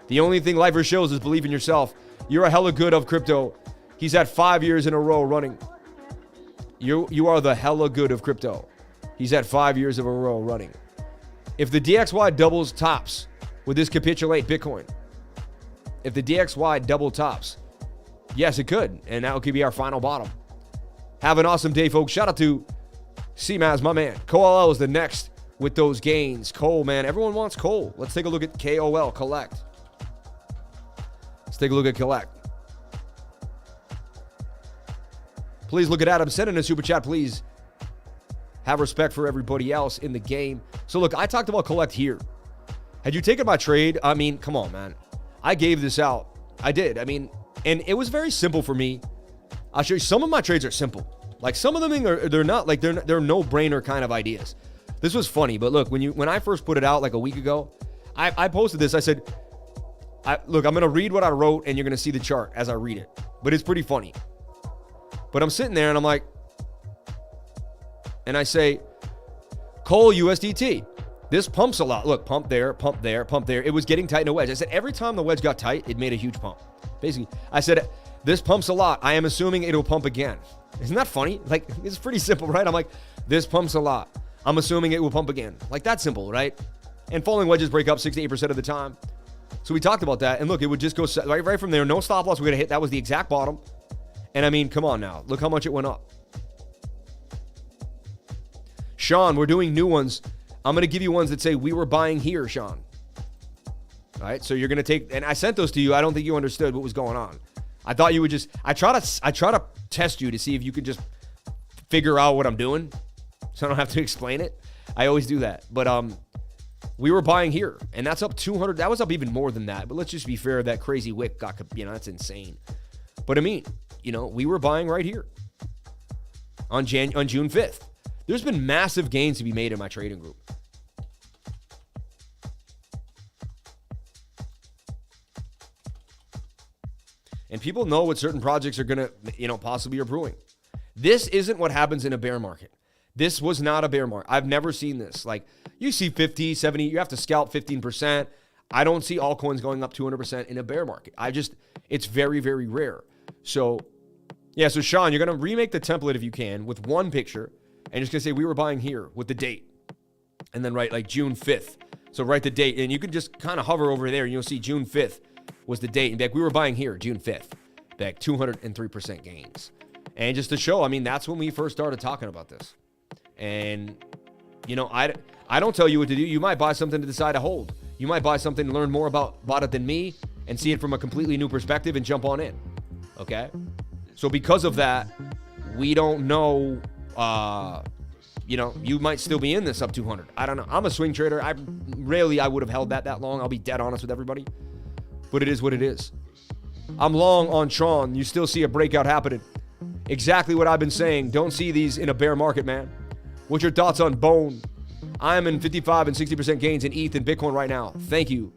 The only thing Lifer shows is believe in yourself. You're a hella good of crypto. He's had 5 years in a row running. You are the hella good of crypto. He's had 5 years of a row running. If the DXY doubles tops, would this capitulate Bitcoin? If the DXY double tops, yes, it could. And that could be our final bottom. Have an awesome day, folks. Shout out to CMAS, my man. KOL is the next with those gains. Cole, man. Everyone wants Cole. Let's take a look at KOL, collect. Let's take a look at collect. Please look at Adam. Send in a super chat, please. Have respect for everybody else in the game. So look, I talked about collect here. Had you taken my trade? I mean, come on, man. I gave this out. I did. I mean, and it was very simple for me. I'll show you. Some of my trades are simple. Like some of them they're not like they're no-brainer kind of ideas. This was funny, but look, when I first put it out like a week ago, I posted this. I said, look, I'm gonna read what I wrote, and you're gonna see the chart as I read it. But it's pretty funny. But I'm sitting there and I'm like, and I say, Cole USDT. This pumps a lot. Look, pump there, pump there, pump there. It was getting tight in a wedge. I said every time the wedge got tight, it made a huge pump. Basically, I said, this pumps a lot. I am assuming it'll pump again. Isn't that funny? Like, it's pretty simple, right? I'm like, this pumps a lot. I'm assuming it will pump again. Like, that's simple, right? And falling wedges break up 6 to 8% of the time. So we talked about that. And look, it would just go right from there. No stop loss. We're going to hit. That was the exact bottom. And I mean, come on now. Look how much it went up. Sean, we're doing new ones. I'm going to give you ones that say we were buying here, Sean. All right, so you're going to take, and I sent those to you. I don't think you understood what was going on. I thought you would just, I try to test you to see if you could just figure out what I'm doing so I don't have to explain it. I always do that. But we were buying here, and that's up 200. That was up even more than that. But let's just be fair. That crazy wick got, that's insane. But I mean, we were buying right here on June 5th. There's been massive gains to be made in my trading group. And people know what certain projects are going to, possibly are brewing. This isn't what happens in a bear market. This was not a bear market. I've never seen this. Like, you see 50, 70, you have to scalp 15%. I don't see altcoins going up 200% in a bear market. It's very, very rare. So, yeah, so Sean, you're going to remake the template if you can with one picture and just going to say we were buying here with the date. And then write like June 5th. So write the date, and you can just kind of hover over there and you'll see June 5th was the date. And be like, we were buying here June 5th. Be like 203% gains. And just to show, that's when we first started talking about this. And, I don't tell you what to do. You might buy something to decide to hold. You might buy something to learn more about it than me and see it from a completely new perspective and jump on in. Okay? So because of that, we don't know, you might still be in this up 200. I don't know. I'm a swing trader. I would have held that long. I'll be dead honest with everybody. But it is what it is. I'm long on Tron. You still see a breakout happening. Exactly what I've been saying. Don't see these in a bear market, man. What's your thoughts on Bone? I'm in 55 and 60% gains in ETH and Bitcoin right now. Thank you.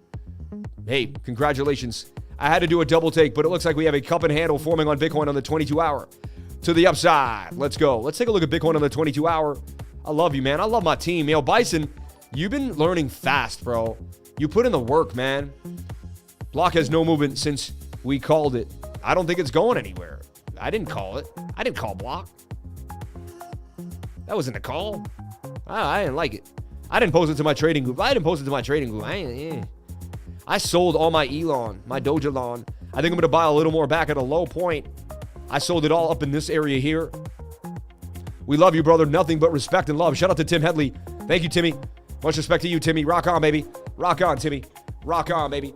Hey, congratulations. I had to do a double take, but it looks like we have a cup and handle forming on Bitcoin on the 22-hour. to the upside. Let's go. Let's take a look at Bitcoin on the 22-hour. I love you, man. I love my team. Yo, Bison, you've been learning fast, bro. You put in the work, man. BLOK has no movement since we called it. I don't think it's going anywhere. I didn't call it. I didn't call BLOK. That wasn't a call. I didn't like it. I didn't post it to my trading group. I sold all my ELON, my Dogelon. I think I'm going to buy a little more back at a low point. I sold it all up in this area here. We love you, brother. Nothing but respect and love. Shout out to Tim Headley. Thank you, Timmy. Much respect to you, Timmy. Rock on, baby. Rock on, Timmy. Rock on, baby.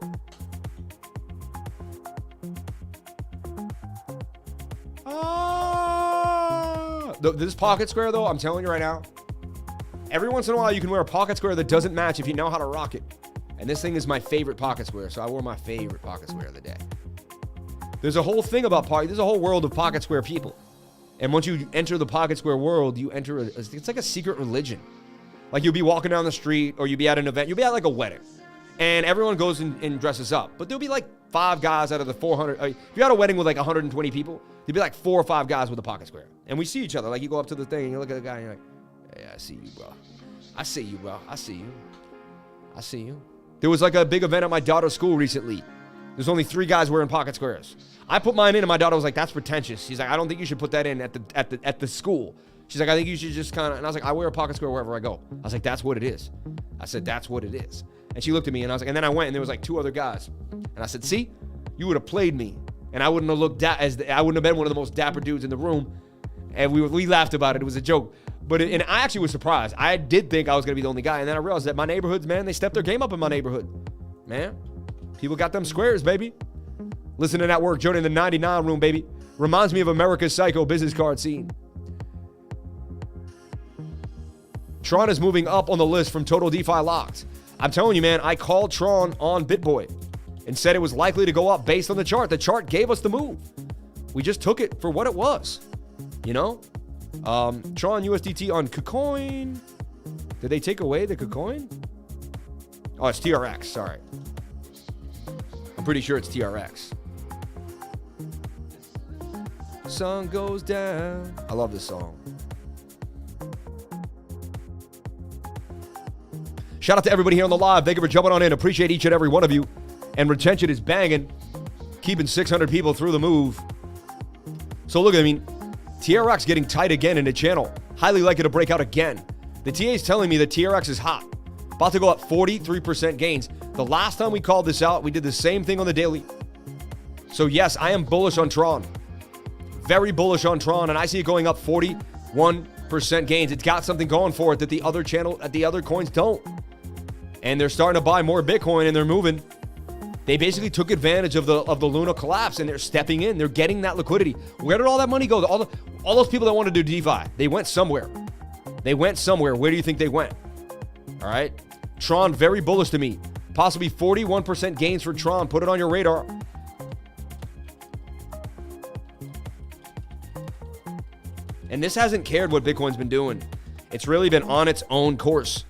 This pocket square, though, I'm telling you right now, every once in a while you can wear a pocket square that doesn't match if you know how to rock it. And this thing is my favorite pocket square, so I wore my favorite pocket square of the day. There's a whole thing about pocket. There's a whole world of pocket square people. And once you enter the pocket square world, you enter, it's like a secret religion. Like you'll be walking down the street or you'll be at an event. You'll be at like a wedding. And everyone goes and dresses up. But there'll be like 5 guys out of the 400. If you're at a wedding with like 120 people, there'll be like 4 or 5 guys with a pocket square. And we see each other. Like you go up to the thing and you look at the guy and you're like, hey, I see you, bro. I see you, bro. I see you. I see you. There was like a big event at my daughter's school recently. There's only 3 guys wearing pocket squares. I put mine in and my daughter was like, that's pretentious. She's like, I don't think you should put that in at the school. She's like, I think you should just kind of, and I was like, I wear a pocket square wherever I go. I was like, that's what it is. I said, that's what it is. And she looked at me and I was like, and then I went and there was like 2 other guys. And I said, see, you would have played me. And I wouldn't have looked I wouldn't have been one of the most dapper dudes in the room. And we laughed about it. It was a joke. And I actually was surprised. I did think I was going to be the only guy. And then I realized that my neighborhoods, man, they stepped their game up in my neighborhood. Man, people got them squares, baby. Listening at work, Jody in the 99 room, baby. Reminds me of America's Psycho business card scene. Tron is moving up on the list from Total DeFi Locked. I'm telling you, man, I called Tron on BitBoy and said it was likely to go up based on the chart. The chart gave us the move. We just took it for what it was, you know? Tron USDT on KuCoin. Did they take away the KuCoin? Oh, it's TRX, sorry. I'm pretty sure it's TRX. Sun goes down. I love this song. Shout out to everybody here on the live. Thank you for jumping on in. Appreciate each and every one of you. And retention is banging. Keeping 600 people through the move. So look, I mean, TRX getting tight again in the channel. Highly likely to break out again. The TA is telling me that TRX is hot. About to go up 43% gains. The last time we called this out, we did the same thing on the daily. So yes, I am bullish on Tron. Very bullish on Tron, and I see it going up 41% gains. It's got something going for it that the other coins don't. And they're starting to buy more Bitcoin and they're moving. They basically took advantage of the Luna collapse and they're stepping in. They're getting that liquidity. Where did all that money go? All those people that want to do DeFi, they went somewhere. They went somewhere. Where do you think they went? All right. Tron, very bullish to me. Possibly 41% gains for Tron. Put it on your radar. And this hasn't cared what Bitcoin's been doing. It's really been on its own course.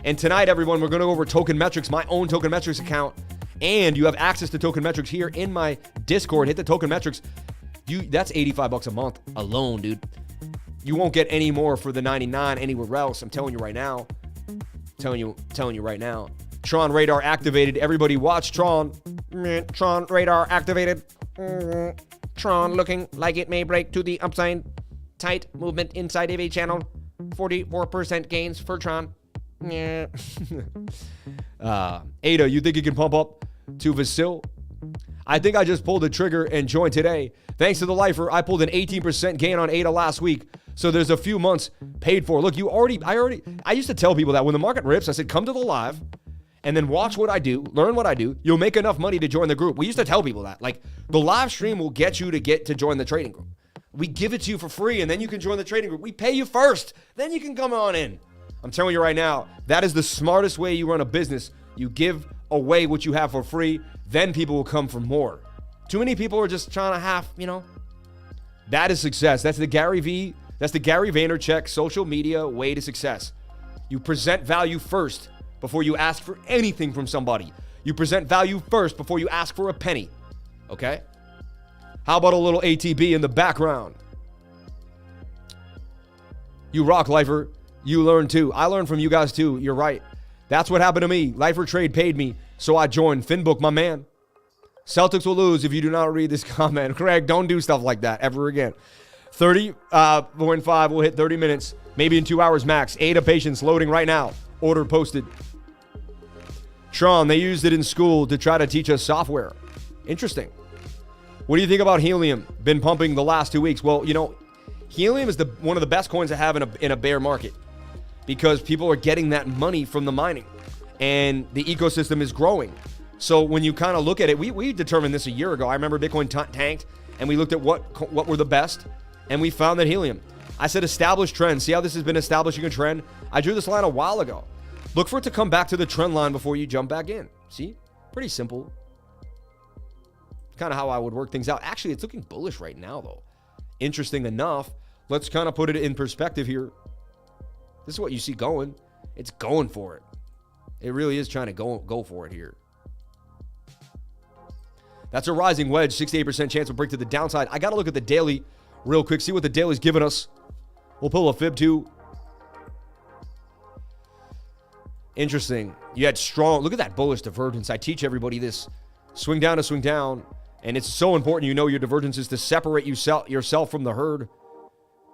And tonight, everyone, we're going to go over Token Metrics, my own Token Metrics account. And you have access to Token Metrics here in my Discord. Hit the Token Metrics. That's $85 a month alone, dude. You won't get any more for the 99 anywhere else. I'm telling you right now. Telling you right now. Tron radar activated. Everybody watch Tron. Tron radar activated. Tron looking like it may break to the upside. Tight movement inside of a channel. 44% gains for Tron. Yeah. Ada, you think you can pump up to Vasil? I think I just pulled the trigger and joined today. Thanks to the lifer, I pulled an 18% gain on Ada last week. So there's a few months paid for. Look, I used to tell people that when the market rips, I said, come to the live and then watch what I do, learn what I do. You'll make enough money to join the group. We used to tell people that. Like, the live stream will get you to join the trading group. We give it to you for free, and then you can join the trading group. We pay you first. Then you can come on in. I'm telling you right now, that is the smartest way you run a business. You give away what you have for free, then people will come for more. Too many people are just trying to That is success. That's the Gary Vaynerchuk social media way to success. You present value first before you ask for anything from somebody. You present value first before you ask for a penny. Okay? How about a little ATB in the background? You rock, Lifer. You learn too. I learned from you guys too. You're right. That's what happened to me. Lifer Trade paid me, so I joined. Finbook, my man. Celtics will lose if you do not read this comment. Craig, don't do stuff like that ever again. 30.5 will hit 30 minutes, maybe in 2 hours max. Ada patience loading right now. Order posted. Tron, they used it in school to try to teach us software. Interesting. What do you think about helium? Been pumping the last 2 weeks. Well, you know, helium is one of the best coins to have in a bear market because people are getting that money from the mining and the ecosystem is growing. So when you kind of look at it, we determined this a year ago. I remember Bitcoin tanked and we looked at what were the best and we found that helium. I said established trend. See how this has been establishing a trend? I drew this line a while ago. Look for it to come back to the trend line before you jump back in. See? Pretty simple. Kind of how I would work things out. Actually, it's looking bullish right now, though. Interesting enough. Let's kind of put it in perspective here. This is what you see going. It's going for it. It really is trying to go for it here. That's a rising wedge. 68% chance of break to the downside. I got to look at the daily real quick. See what the daily's giving us. We'll pull a fib too. Interesting. You had strong. Look at that bullish divergence. I teach everybody this. Swing down to swing down. And it's so important you know your divergence is to separate yourself from the herd.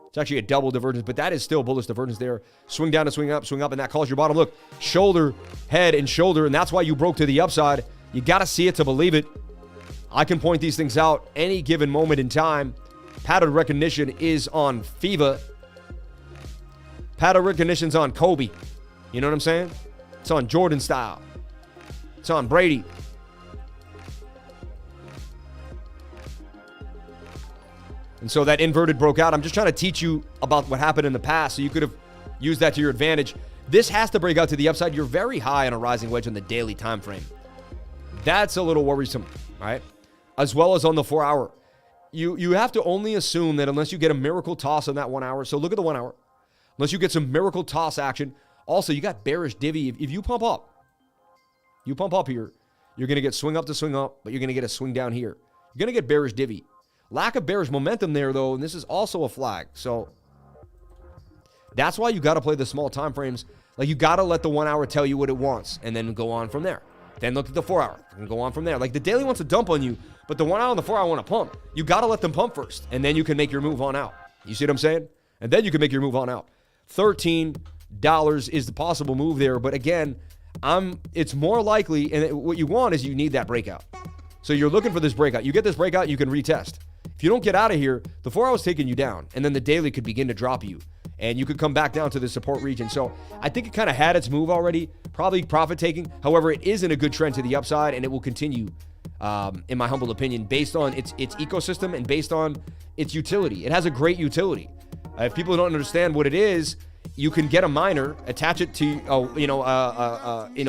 It's actually a double divergence, but that is still bullish divergence there. Swing down to swing up, and that calls your bottom. Look, shoulder, head, and shoulder, and that's why you broke to the upside. You got to see it to believe it. I can point these things out any given moment in time. Pattern recognition is on FIVA. Pattern recognition's on Kobe. You know what I'm saying? It's on Jordan style. It's on Brady. And so that inverted broke out. I'm just trying to teach you about what happened in the past so you could have used that to your advantage. This has to break out to the upside. You're very high on a rising wedge on the daily time frame. That's a little worrisome, right? As well as on the 4 hour. You have to only assume that unless you get a miracle toss on that 1 hour. So look at the 1 hour. Unless you get some miracle toss action. Also, you got bearish divvy. If you pump up here, you're going to get swing up to swing up, but you're going to get a swing down here. You're going to get bearish divvy. Lack of bearish momentum there, though, and this is also a flag. So that's why you got to play the small time frames. Like, you got to let the 1 hour tell you what it wants and then go on from there. Then look at the 4 hour and go on from there. Like, the daily wants to dump on you, but the 1 hour and the 4 hour want to pump. You got to let them pump first, and then you can make your move on out. You see what I'm saying? And then you can make your move on out. $13 is the possible move there, but again, it's more likely, and what you want is you need that breakout. So you're looking for this breakout. You get this breakout, you can retest. If you don't get out of here, the 4 hour's taking you down, and then the daily could begin to drop you, and you could come back down to the support region. So I think it kind of had its move already, probably profit taking. However, it is in a good trend to the upside, and it will continue, in my humble opinion, based on its ecosystem and based on its utility. It has a great utility. If people don't understand what it is, you can get a miner, attach it to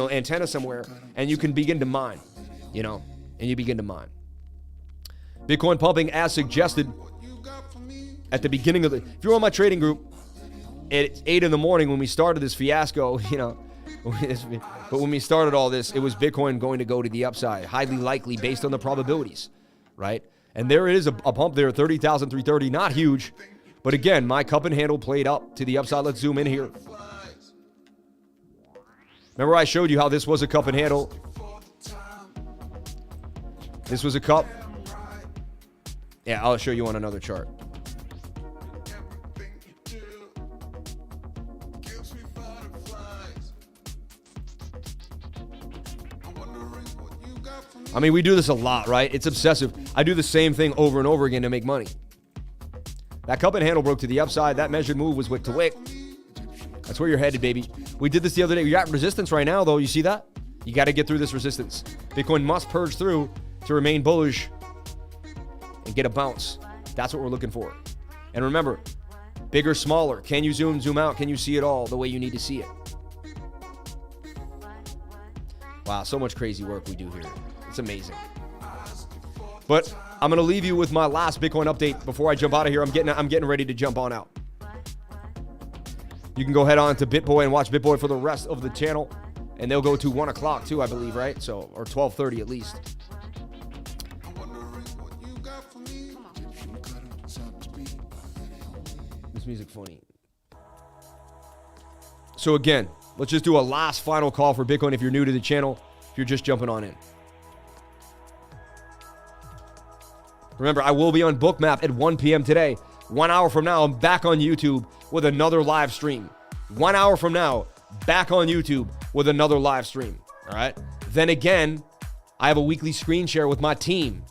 antenna somewhere, and you can begin to mine, and you begin to mine. Bitcoin pumping as suggested at the beginning of if you're on my trading group at 8 in the morning when we started this fiasco, but when we started all this, it was Bitcoin going to go to the upside, highly likely based on the probabilities, right? And there is a pump there, 30,330, not huge. But again, my cup and handle played up to the upside. Let's zoom in here. Remember I showed you how this was a cup and handle? This was a cup. Yeah, I'll show you on another chart. I mean, we do this a lot, right? It's obsessive. I do the same thing over and over again to make money. That cup and handle broke to the upside. That measured move was wick to wick. That's where you're headed, baby. We did this the other day. We got resistance right now, though. You see that? You got to get through this resistance. Bitcoin must purge through to remain bullish and get a bounce. That's what we're looking for. And remember, bigger, smaller. Can you zoom out? Can you see it all the way you need to see it? Wow, so much crazy work we do here. It's amazing. But I'm going to leave you with my last Bitcoin update before I jump out of here. I'm getting ready to jump on out. You can go head on to BitBoy and watch BitBoy for the rest of the channel. And they'll go to 1 o'clock too, I believe, right? So, or 12:30 at least. This music funny. So again, let's just do a last final call for Bitcoin if you're new to the channel, if you're just jumping on in. Remember, I will be on BOOKMAP at 1 p.m. today. 1 hour from now, I'm back on YouTube with another live stream. 1 hour from now, back on YouTube with another live stream. All right. Then again, I have a weekly screen share with my team.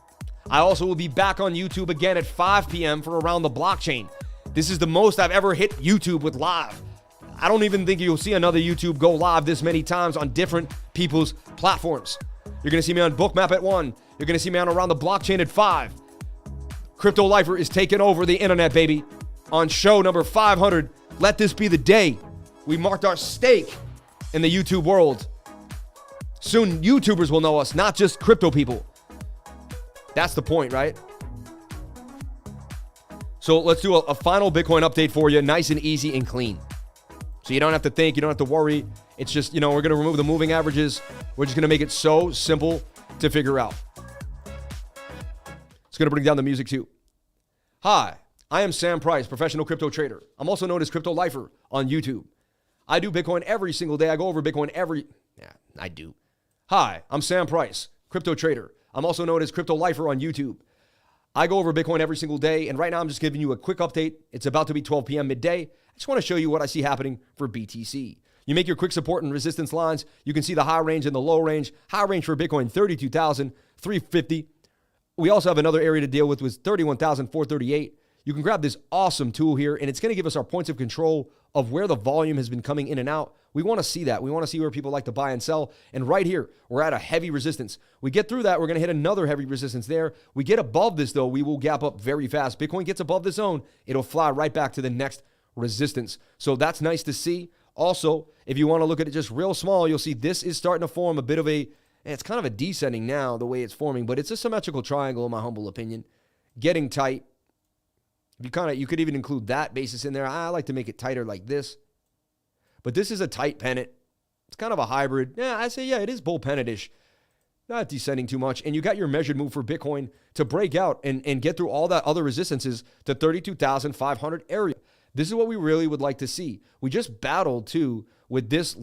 I also will be back on YouTube again at 5 p.m. for Around the Blockchain. This is the most I've ever hit YouTube with live. I don't even think you'll see another YouTube go live this many times on different people's platforms. You're going to see me on BOOKMAP at 1. You're going to see me on Around the Blockchain at 5. Crypto Lifer is taking over the internet, baby. On show number 500, let this be the day we marked our stake in the YouTube world. Soon, YouTubers will know us, not just crypto people. That's the point, right? So let's do a final Bitcoin update for you, nice and easy and clean. So you don't have to think, you don't have to worry. It's just, we're going to remove the moving averages. We're just going to make it so simple to figure out. It's going to bring down the music too. Hi, I am Sam Price, professional crypto trader. I'm also known as Crypto Lifer on YouTube. I do Bitcoin every single day. I go over Bitcoin I do. Hi, I'm Sam Price, crypto trader. I'm also known as Crypto Lifer on YouTube. I go over Bitcoin every single day, and right now I'm just giving you a quick update. It's about to be 12 p.m. midday. I just want to show you what I see happening for BTC. You make your quick support and resistance lines. You can see the high range and the low range. High range for Bitcoin, 32,350. We also have another area to deal with 31,438. You can grab this awesome tool here, and it's going to give us our points of control of where the volume has been coming in and out. We want to see that. We want to see where people like to buy and sell. And right here, we're at a heavy resistance. We get through that, we're going to hit another heavy resistance there. We get above this, though, we will gap up very fast. Bitcoin gets above the zone, it'll fly right back to the next resistance. So that's nice to see. Also, if you want to look at it just real small, you'll see this is starting to form a bit of it's kind of a descending now, the way it's forming, but it's a symmetrical triangle, in my humble opinion. Getting tight. You could even include that basis in there. I like to make it tighter like this. But this is a tight pennant. It's kind of a hybrid. Yeah, I say, it is bull pennant-ish. Not descending too much. And you got your measured move for Bitcoin to break out and get through all that other resistances to 32,500 area. This is what we really would like to see. We just battled, too, with this,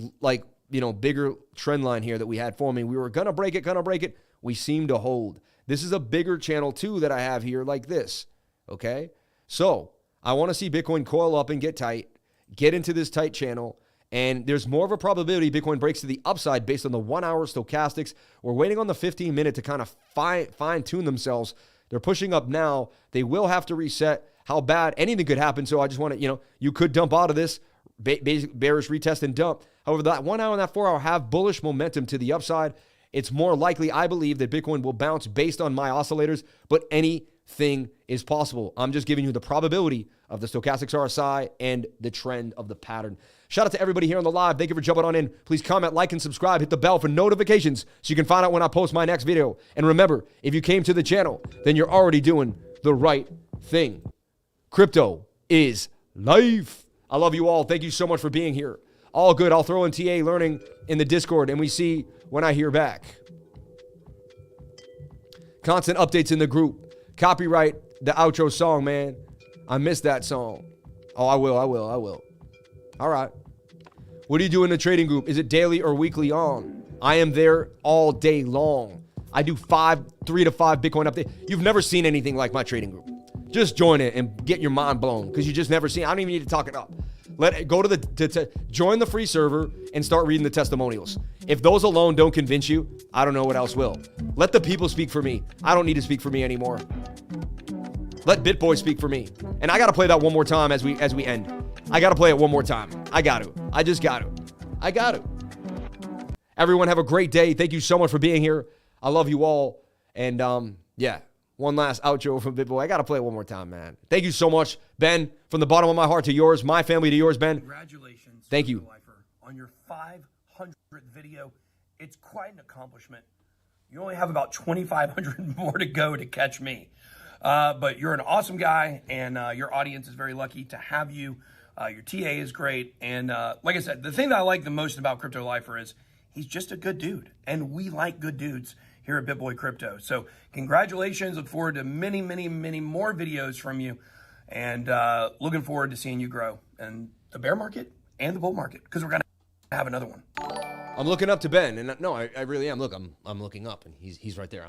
bigger trend line here that we had forming. We were going to break it. We seem to hold. This is a bigger channel, too, that I have here like this. Okay? So I want to see Bitcoin coil up and get tight, get into this tight channel, and there's more of a probability Bitcoin breaks to the upside based on the 1 hour stochastics. We're waiting on the 15-minute to kind of fine-tune themselves. They're pushing up now. They will have to reset. How bad? Anything could happen. So I just want to, you could dump out of this, bearish retest and dump. However, that 1 hour and that 4 hour have bullish momentum to the upside. It's more likely, I believe, that Bitcoin will bounce based on my oscillators, but anything is possible. I'm just giving you the probability of the stochastics RSI and the trend of the pattern. Shout out to everybody here on the live. Thank you for jumping on in. Please comment, like, and subscribe. Hit the bell for notifications so you can find out when I post my next video. And remember, if you came to the channel, then you're already doing the right thing. Crypto is life. I love you all. Thank you so much for being here. All good. I'll throw in TA Learning in the Discord, and we see when I hear back. Constant updates in the group. Copyright the outro song, man. I missed that song. Oh, I will. All right. What do you do in the trading group? Is it daily or weekly on? I am there all day long. I do 3 to 5 Bitcoin updates. You've never seen anything like my trading group. Just join it and get your mind blown because you just never seen. I don't even need to talk it up. Go to join the free server and start reading the testimonials. If those alone don't convince you, I don't know what else will. Let the people speak for me. I don't need to speak for me anymore. Let BitBoy speak for me. And I got to play that one more time as we end. I got to play it one more time. I got to. I just got to. Everyone have a great day. Thank you so much for being here. I love you all. And one last outro from BitBoy. I got to play it one more time, man. Thank you so much, Ben. From the bottom of my heart to yours, my family to yours, Ben. Congratulations. Thank you. Lifer, on your 500th video. It's quite an accomplishment. You only have about 2,500 more to go to catch me. But you're an awesome guy, and your audience is very lucky to have you. Your TA is great. And like I said, the thing that I like the most about Crypto Lifer is he's just a good dude. And we like good dudes here at BitBoy Crypto. So congratulations. Look forward to many, many, many more videos from you. And looking forward to seeing you grow in the bear market and the bull market, because we're going to have another one. I'm looking up to Ben, and no, I really am. Look, I'm looking up, and he's right there.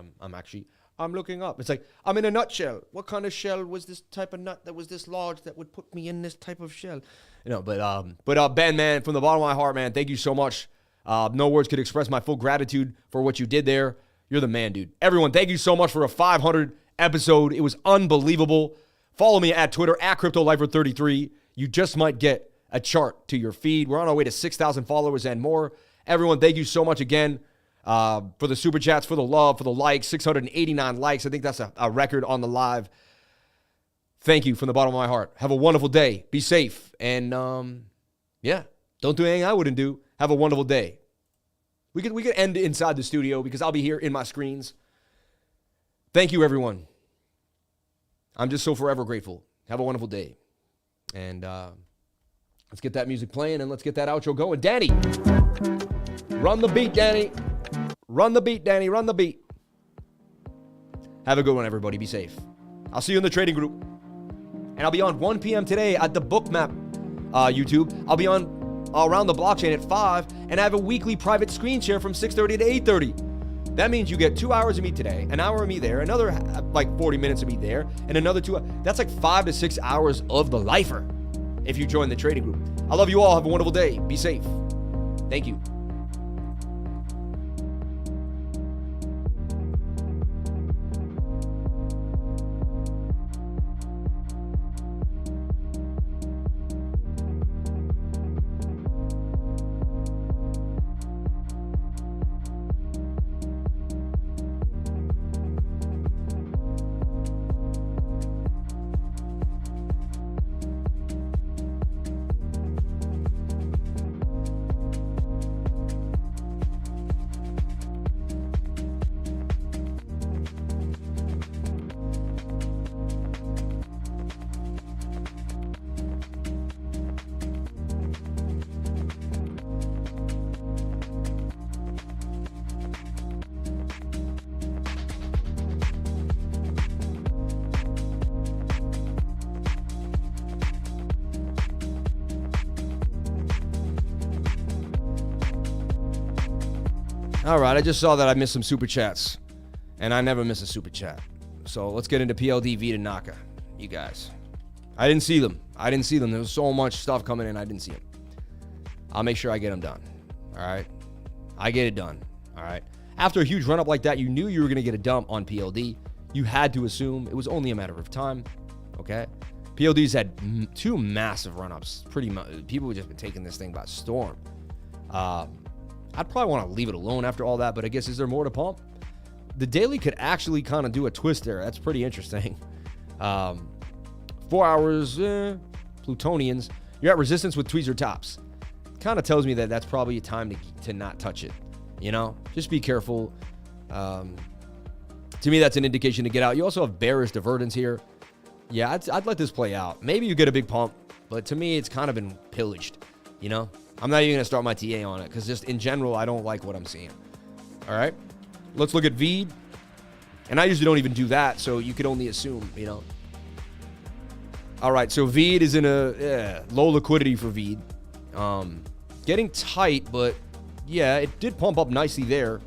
I'm looking up. It's like, I'm in a nutshell. What kind of shell was this type of nut that was this large that would put me in this type of shell? You know, but Ben, man, from the bottom of my heart, man, thank you so much. No words could express my full gratitude for what you did there. You're the man, dude. Everyone, thank you so much for a 500 episode. It was unbelievable. Follow me at Twitter, at CryptoLifer33. You just might get a chart to your feed. We're on our way to 6,000 followers and more. Everyone, thank you so much again for the super chats, for the love, for the likes. 689 likes. I think that's a record on the live. Thank you from the bottom of my heart. Have a wonderful day. Be safe. And, yeah, don't do anything I wouldn't do. Have a wonderful day. We could end inside the studio because I'll be here in my screens. Thank you, everyone. I'm just so forever grateful. Have a wonderful day. And let's get that music playing and let's get that outro going. Danny, run the beat, Danny. Run the beat, Danny. Run the beat. Have a good one, everybody. Be safe. I'll see you in the trading group. And I'll be on 1 p.m. today at the BOOKMAP YouTube. I'll be on Around the Blockchain at 5, and I have a weekly private screen share from 6:30 to 8:30. That means you get 2 hours of me today, an hour of me there, another like 40 minutes of me there, and another 2 hours. That's like 5 to 6 hours of the lifer if you join the trading group. I love you all. Have a wonderful day. Be safe. Thank you. All right, I just saw that I missed some super chats, and I never miss a super chat. So let's get into PLDV to NAKA, you guys. I didn't see them. There was so much stuff coming in, I didn't see them. I'll make sure I get them done. All right? I get it done. All right? After a huge run-up like that, you knew you were going to get a dump on PLD. You had to assume it was only a matter of time. Okay? PLD's had 2 massive run-ups. Pretty much, people have just been taking this thing by storm. I'd probably want to leave it alone after all that, but I guess, is there more to pump? The daily could actually kind of do a twist there. That's pretty interesting. 4 hours, Plutonians. You're at resistance with tweezer tops. Kind of tells me that that's probably a time to not touch it. You know, just be careful. To me, that's an indication to get out. You also have bearish divergence here. Yeah, I'd let this play out. Maybe you get a big pump, but to me, it's kind of been pillaged, you know? I'm not even going to start my TA on it because just in general, I don't like what I'm seeing. All right? Let's look at VEED. And I usually don't even do that, so you could only assume, you know. All right, so VEED is in a low liquidity for VEED. Getting tight, but yeah, it did pump up nicely there.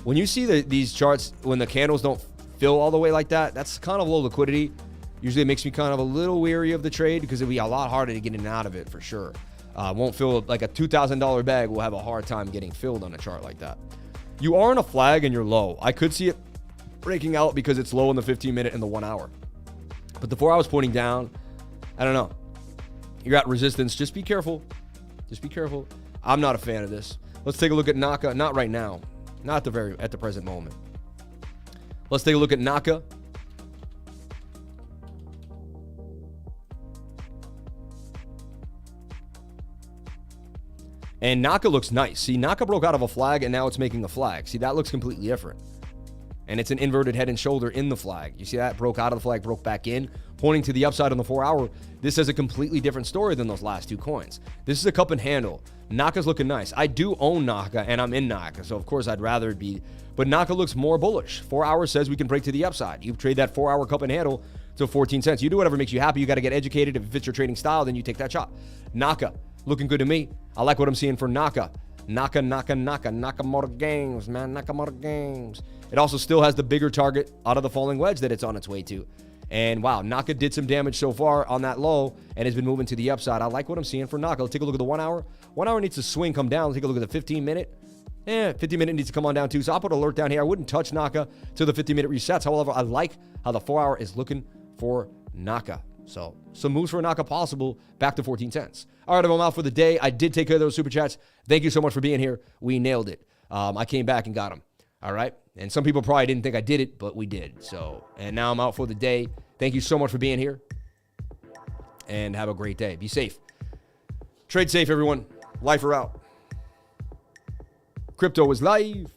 When you see these charts, when the candles don't fill all the way like that, that's kind of low liquidity. Usually it makes me kind of a little weary of the trade because it'd be a lot harder to get in and out of it for sure. Won't fill like a $2,000 bag will have a hard time getting filled on a chart like that. You are in a flag and you're low. I could see it breaking out because it's low in the 15-minute and the 1 hour. But the 4 hours pointing down, I don't know. You're at resistance. Just be careful. Just be careful. I'm not a fan of this. Let's take a look at NAKA. Not right now. Not at the present moment. Let's take a look at NAKA. And NAKA looks nice. See, NAKA broke out of a flag, and now it's making a flag. See, that looks completely different. And it's an inverted head and shoulder in the flag. You see that? Broke out of the flag, broke back in, pointing to the upside on the 4 hour. This is a completely different story than those last 2 coins. This is a cup and handle. NAKA's looking nice. I do own NAKA, and I'm in NAKA, so of course I'd rather it be. But NAKA looks more bullish. 4 hours says we can break to the upside. You trade that 4 hour cup and handle to 14 cents. You do whatever makes you happy. You got to get educated. If it fits your trading style, then you take that shot. NAKA. looking good to me. I like what I'm seeing for NAKA. Nakamura games, man. Nakamura games. It also still has the bigger target out of the falling wedge that it's on its way to. And wow, NAKA did some damage so far on that low and has been moving to the upside. I like what I'm seeing for NAKA. Let's take a look at the 1 hour. 1 hour needs to swing, come down. Let's take a look at the 15-minute. 15-minute needs to come on down too. So I'll put an alert down here. I wouldn't touch NAKA till the 15-minute resets. However, I like how the 4 hour is looking for NAKA. So some moves for NAKA possible back to 14 cents. All right, I'm out for the day. I did take care of those super chats. Thank you so much for being here. We nailed it. I came back and got them. All right. And some people probably didn't think I did it, but we did. So, and now I'm out for the day. Thank you so much for being here. And have a great day. Be safe. Trade safe, everyone. Life are out. Crypto is live.